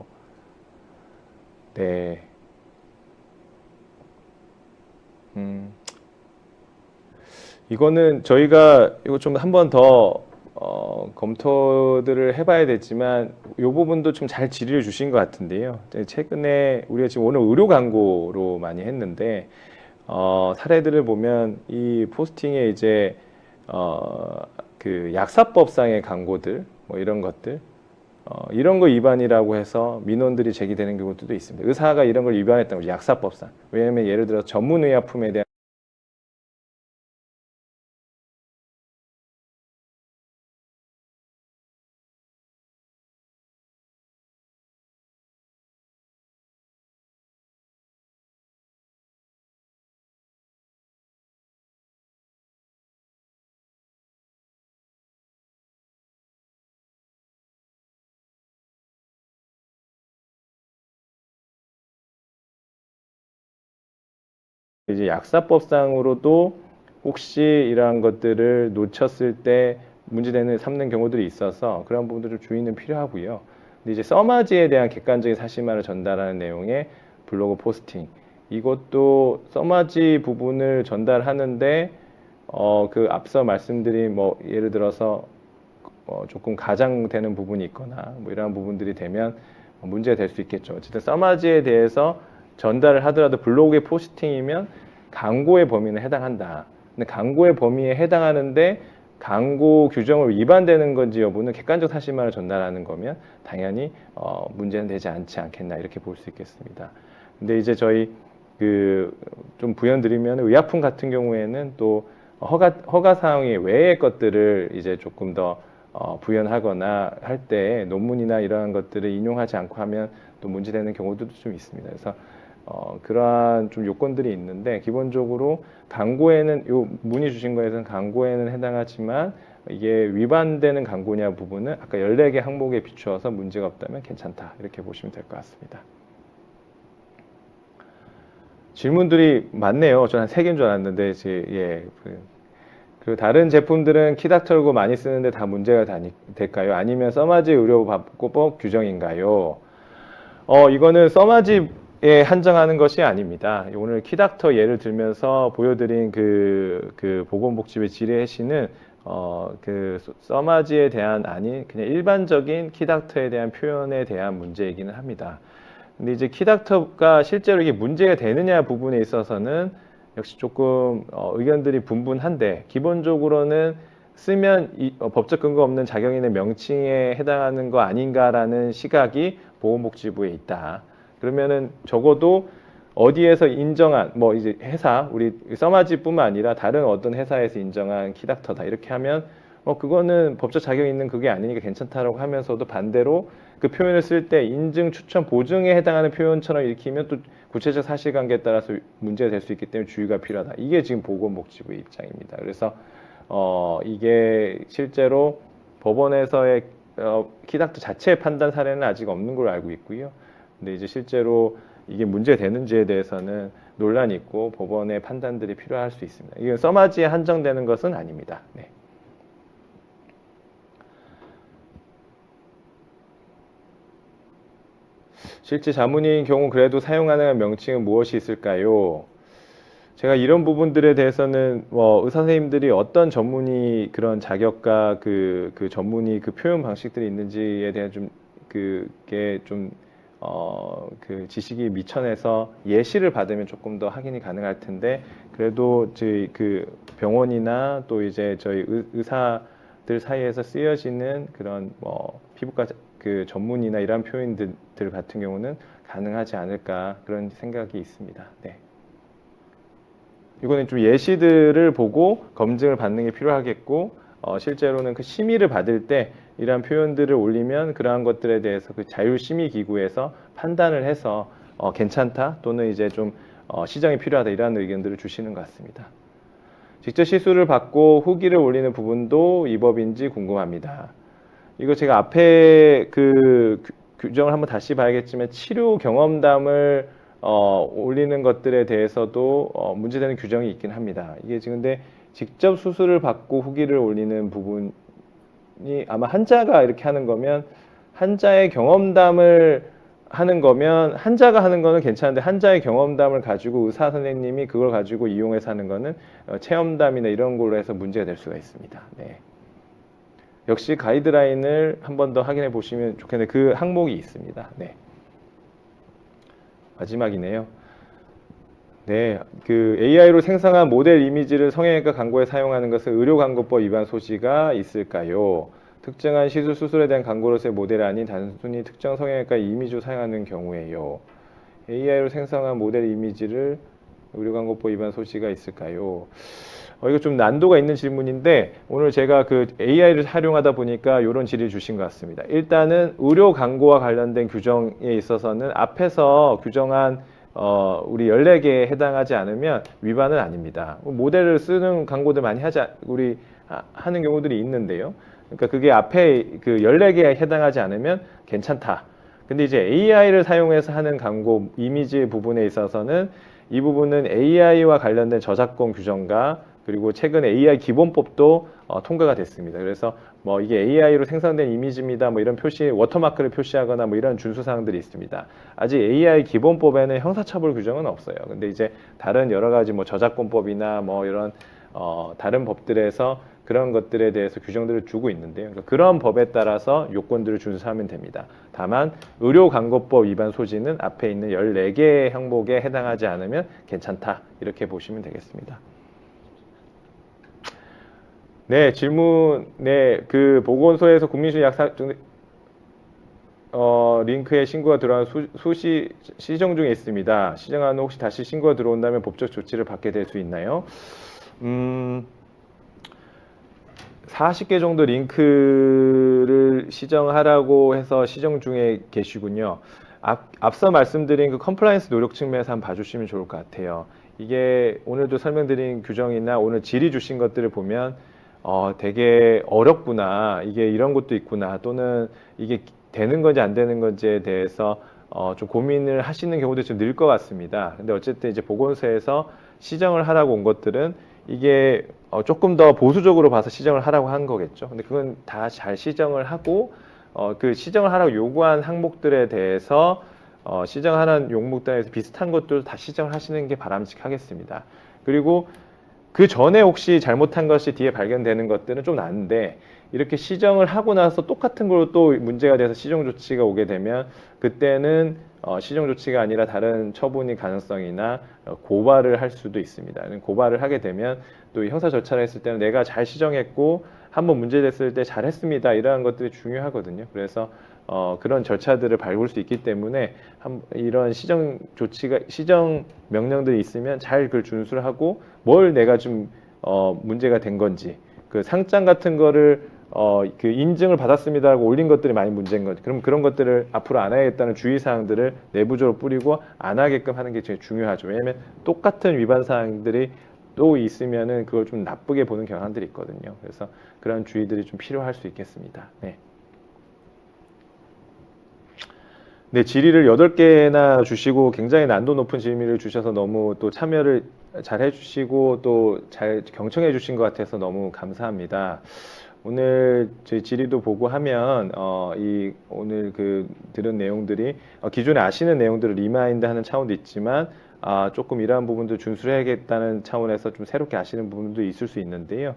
네. 이거는 저희가 이거 좀 한 번 더 검토들을 해봐야 되지만 이 부분도 좀 잘 질의를 주신 것 같은데요. 최근에 우리가 지금 오늘 의료 광고로 많이 했는데 사례들을 보면 이 포스팅에 이제 그 약사법상의 광고들 뭐 이런 것들 이런 거 위반이라고 해서 민원들이 제기되는 경우도 있습니다. 의사가 이런 걸 위반했다는 거죠. 약사법상. 왜냐하면 예를 들어 전문의약품에 대한 이제 약사법상으로도 혹시 이러한 것들을 놓쳤을 때 문제되는 삼는 경우들이 있어서 그런 부분도 좀 주의는 필요하고요. 근데 이제 써마지에 대한 객관적인 사실만을 전달하는 내용의 블로그 포스팅 이것도 써마지 부분을 전달하는데 그 앞서 말씀드린 뭐 예를 들어서 조금 가장되는 부분이 있거나 뭐 이러한 부분들이 되면 문제가 될 수 있겠죠. 어쨌든 써마지에 대해서 전달을 하더라도 블로그의 포스팅이면 광고의 범위는 해당한다. 근데 광고의 범위에 해당하는데 광고 규정을 위반되는 건지 여부는 객관적 사실만을 전달하는 거면 당연히 문제는 되지 않지 않겠나 이렇게 볼 수 있겠습니다. 근데 이제 저희 좀 부연드리면 의약품 같은 경우에는 또 허가 사항의 외의 것들을 이제 조금 더 부연하거나 할 때 논문이나 이러한 것들을 인용하지 않고 하면 또 문제되는 경우들도 좀 있습니다. 그래서 그러한 좀 요건들이 있는데 기본적으로 광고에는 요 문의 주신 거에서는 광고에는 해당하지만 이게 위반되는 광고냐 부분은 아까 14개 항목에 비추어서 문제가 없다면 괜찮다 이렇게 보시면 될 것 같습니다. 질문들이 많네요. 저는 한 3개인 줄 알았는데 예. 그리고 다른 제품들은 키닥터고 많이 쓰는데 다 문제가 될까요? 아니면 써마지 의료보건법 규정인가요? 이거는 써마지에 한정하는 것이 아닙니다. 오늘 키닥터 예를 들면서 보여드린 그 보건복지부의 질의해시는 그 써마지에 대한 아닌 그냥 일반적인 키닥터에 대한 표현에 대한 문제이기는 합니다. 근데 이제 키닥터가 실제로 이게 문제가 되느냐 부분에 있어서는 역시 조금 의견들이 분분한데 기본적으로는 쓰면 법적 근거 없는 자경인의 명칭에 해당하는 거 아닌가라는 시각이 보건복지부에 있다. 그러면은 적어도 어디에서 인정한 뭐 이제 회사 우리 써마지뿐만 아니라 다른 어떤 회사에서 인정한 키닥터다 이렇게 하면 그거는 법적 자격 있는 그게 아니니까 괜찮다라고 하면서도 반대로 그 표현을 쓸 때 인증, 추천, 보증에 해당하는 표현처럼 읽히면 또 구체적 사실관계에 따라서 문제가 될 수 있기 때문에 주의가 필요하다. 이게 지금 보건복지부의 입장입니다. 그래서 이게 실제로 법원에서의 키닥터 자체의 판단 사례는 아직 없는 걸로 알고 있고요. 근데 이제 실제로 이게 문제되는지에 대해서는 논란이 있고 법원의 판단들이 필요할 수 있습니다. 이게 써마지에 한정되는 것은 아닙니다. 네. 실제 자문인 경우 그래도 사용 가능한 명칭은 무엇이 있을까요? 제가 이런 부분들에 대해서는 의사 선생님들이 어떤 전문의 그런 자격과 그 전문의 그 표현 방식들이 있는지에 대한 좀 그게 좀 그 지식이 미천해서 예시를 받으면 조금 더 확인이 가능할 텐데, 그래도 저희 그 병원이나 또 이제 저희 의사들 사이에서 쓰여지는 그런 피부과 그 전문의나 이런 표현들 같은 경우는 가능하지 않을까 그런 생각이 있습니다. 네. 이거는 좀 예시들을 보고 검증을 받는 게 필요하겠고, 실제로는 그 심의를 받을 때 이러한 표현들을 올리면 그러한 것들에 대해서 그 자율심의기구에서 판단을 해서 괜찮다 또는 이제 좀 시정이 필요하다 이러한 의견들을 주시는 것 같습니다. 직접 시술을 받고 후기를 올리는 부분도 이 법인지 궁금합니다. 이거 제가 앞에 그 규정을 한번 다시 봐야겠지만 치료 경험담을 올리는 것들에 대해서도 문제되는 규정이 있긴 합니다. 이게 지금 근데 직접 수술을 받고 후기를 올리는 부분이 아마 환자가 이렇게 하는 거면, 환자의 경험담을 하는 거면 환자가 하는 거는 괜찮은데 환자의 경험담을 가지고 의사 선생님이 그걸 가지고 이용해서 하는 거는 체험담이나 이런 걸로 해서 문제가 될 수가 있습니다. 네. 역시 가이드라인을 한 번 더 확인해 보시면 좋겠는데 그 항목이 있습니다. 네. 마지막이네요. 네, 그 AI로 생성한 모델 이미지를 성형외과 광고에 사용하는 것은 의료광고법 위반 소지가 있을까요? 특정한 시술 수술에 대한 광고로서의 모델이 아닌 단순히 특정 성형외과 이미지로 사용하는 경우에요. AI로 생성한 모델 이미지를 의료광고법 위반 소지가 있을까요? 이거 좀 난도가 있는 질문인데 오늘 제가 그 AI를 활용하다 보니까 이런 질의를 주신 것 같습니다. 일단은 의료 광고와 관련된 규정에 있어서는 앞에서 규정한 우리 14개에 해당하지 않으면 위반은 아닙니다. 모델을 쓰는 광고들 많이 하는 경우들이 있는데요. 그러니까 그게 앞에 그 14개에 해당하지 않으면 괜찮다. 근데 이제 AI를 사용해서 하는 광고 이미지 부분에 있어서는 이 부분은 AI와 관련된 저작권 규정과 그리고 최근 AI 기본법도 통과가 됐습니다. 그래서 이게 AI로 생성된 이미지입니다. 이런 표시, 워터마크를 표시하거나 이런 준수사항들이 있습니다. 아직 AI 기본법에는 형사처벌 규정은 없어요. 근데 이제 다른 여러 가지 저작권법이나 이런 다른 법들에서 그런 것들에 대해서 규정들을 두고 있는데요. 그러니까 그런 법에 따라서 요건들을 준수하면 됩니다. 다만 의료광고법 위반 소지는 앞에 있는 14개의 항목에 해당하지 않으면 괜찮다. 이렇게 보시면 되겠습니다. 네, 질문, 네, 그 보건소에서 국민신문 약사 링크에 신고가 들어온 수시 시정 중에 있습니다. 시정한 후 혹시 다시 신고가 들어온다면 법적 조치를 받게 될 수 있나요? 40개 정도 링크를 시정하라고 해서 시정 중에 계시군요. 앞서 말씀드린 그 컴플라이언스 노력 측면에서 한번 봐주시면 좋을 것 같아요. 이게 오늘도 설명드린 규정이나 오늘 질의 주신 것들을 보면 되게 어렵구나, 이게 이런 것도 있구나, 또는 이게 되는 건지 안 되는 건지에 대해서 좀 고민을 하시는 경우도 좀 늘 것 같습니다. 근데 어쨌든 이제 보건소에서 시정을 하라고 온 것들은 이게 조금 더 보수적으로 봐서 시정을 하라고 한 거겠죠. 근데 그건 다 잘 시정을 하고 그 시정을 하라고 요구한 항목들에 대해서 시정하는 용목들에서 비슷한 것들도 다 시정을 하시는 게 바람직하겠습니다. 그리고 그 전에 혹시 잘못한 것이 뒤에 발견되는 것들은 좀 나은데, 이렇게 시정을 하고 나서 똑같은 걸로 또 문제가 돼서 시정 조치가 오게 되면 그때는 시정 조치가 아니라 다른 처분이 가능성이나 고발을 할 수도 있습니다. 고발을 하게 되면 또 형사 절차를 했을 때는 내가 잘 시정했고 한번 문제됐을 때 잘했습니다, 이러한 것들이 중요하거든요. 그래서 그런 절차들을 밟을 수 있기 때문에 이런 시정 조치가, 시정 명령들이 있으면 잘 그걸 준수를 하고 뭘 내가 좀 문제가 된 건지, 그 상장 같은 거를 그 인증을 받았습니다라고 올린 것들이 많이 문제인 거죠. 그럼 그런 것들을 앞으로 안 해야겠다는 주의사항들을 내부적으로 뿌리고 안 하게끔 하는 게 제일 중요하죠. 왜냐하면 똑같은 위반 사항들이 또 있으면은 그걸 좀 나쁘게 보는 경향들이 있거든요. 그래서 그런 주의들이 좀 필요할 수 있겠습니다. 네. 네, 질의를 8개나 주시고 굉장히 난도 높은 질의를 주셔서 너무 또 참여를 잘 해주시고 또 잘 경청해 주신 것 같아서 너무 감사합니다. 오늘 저희 질의도 보고 하면 오늘 그 들은 내용들이 기존에 아시는 내용들을 리마인드 하는 차원도 있지만 조금 이러한 부분도 준수를 해야겠다는 차원에서 좀 새롭게 아시는 부분도 있을 수 있는데요.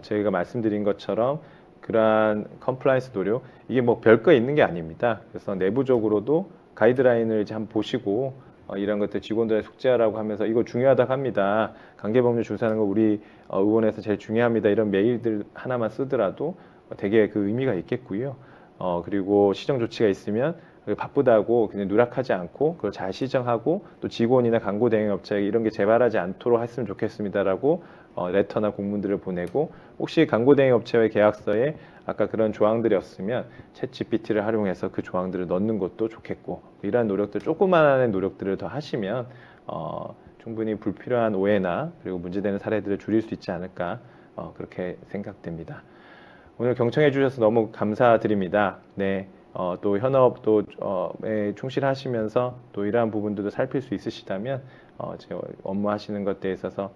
저희가 말씀드린 것처럼 그러한 컴플라이언스 노력 이게 뭐 별거 있는 게 아닙니다. 그래서 내부적으로도 가이드라인을 이제 한번 보시고 이런 것들 직원들의 숙제하라고 하면서 이거 중요하다고 합니다. 관계법률 준수하는 거 우리 의원에서 제일 중요합니다. 이런 메일들 하나만 쓰더라도 되게 그 의미가 있겠고요. 그리고 시정 조치가 있으면 바쁘다고 그냥 누락하지 않고 그걸 잘 시정하고 또 직원이나 광고 대행 업체에 이런 게 재발하지 않도록 했으면 좋겠습니다라고 레터나 공문들을 보내고 혹시 광고 대행 업체와의 계약서에 아까 그런 조항들이었으면 챗 GPT를 활용해서 그 조항들을 넣는 것도 좋겠고 이러한 노력들 조그마한 노력들을 더 하시면 충분히 불필요한 오해나 그리고 문제되는 사례들을 줄일 수 있지 않을까 그렇게 생각됩니다. 오늘 경청해 주셔서 너무 감사드립니다. 네. 또 현업도 충실하시면서 또 이러한 부분들도 살필 수 있으시다면 제 업무하시는 것에 있어서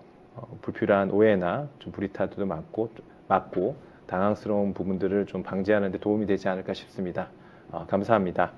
불필요한 오해나 좀 불이탈도 막고 당황스러운 부분들을 좀 방지하는 데 도움이 되지 않을까 싶습니다. 감사합니다.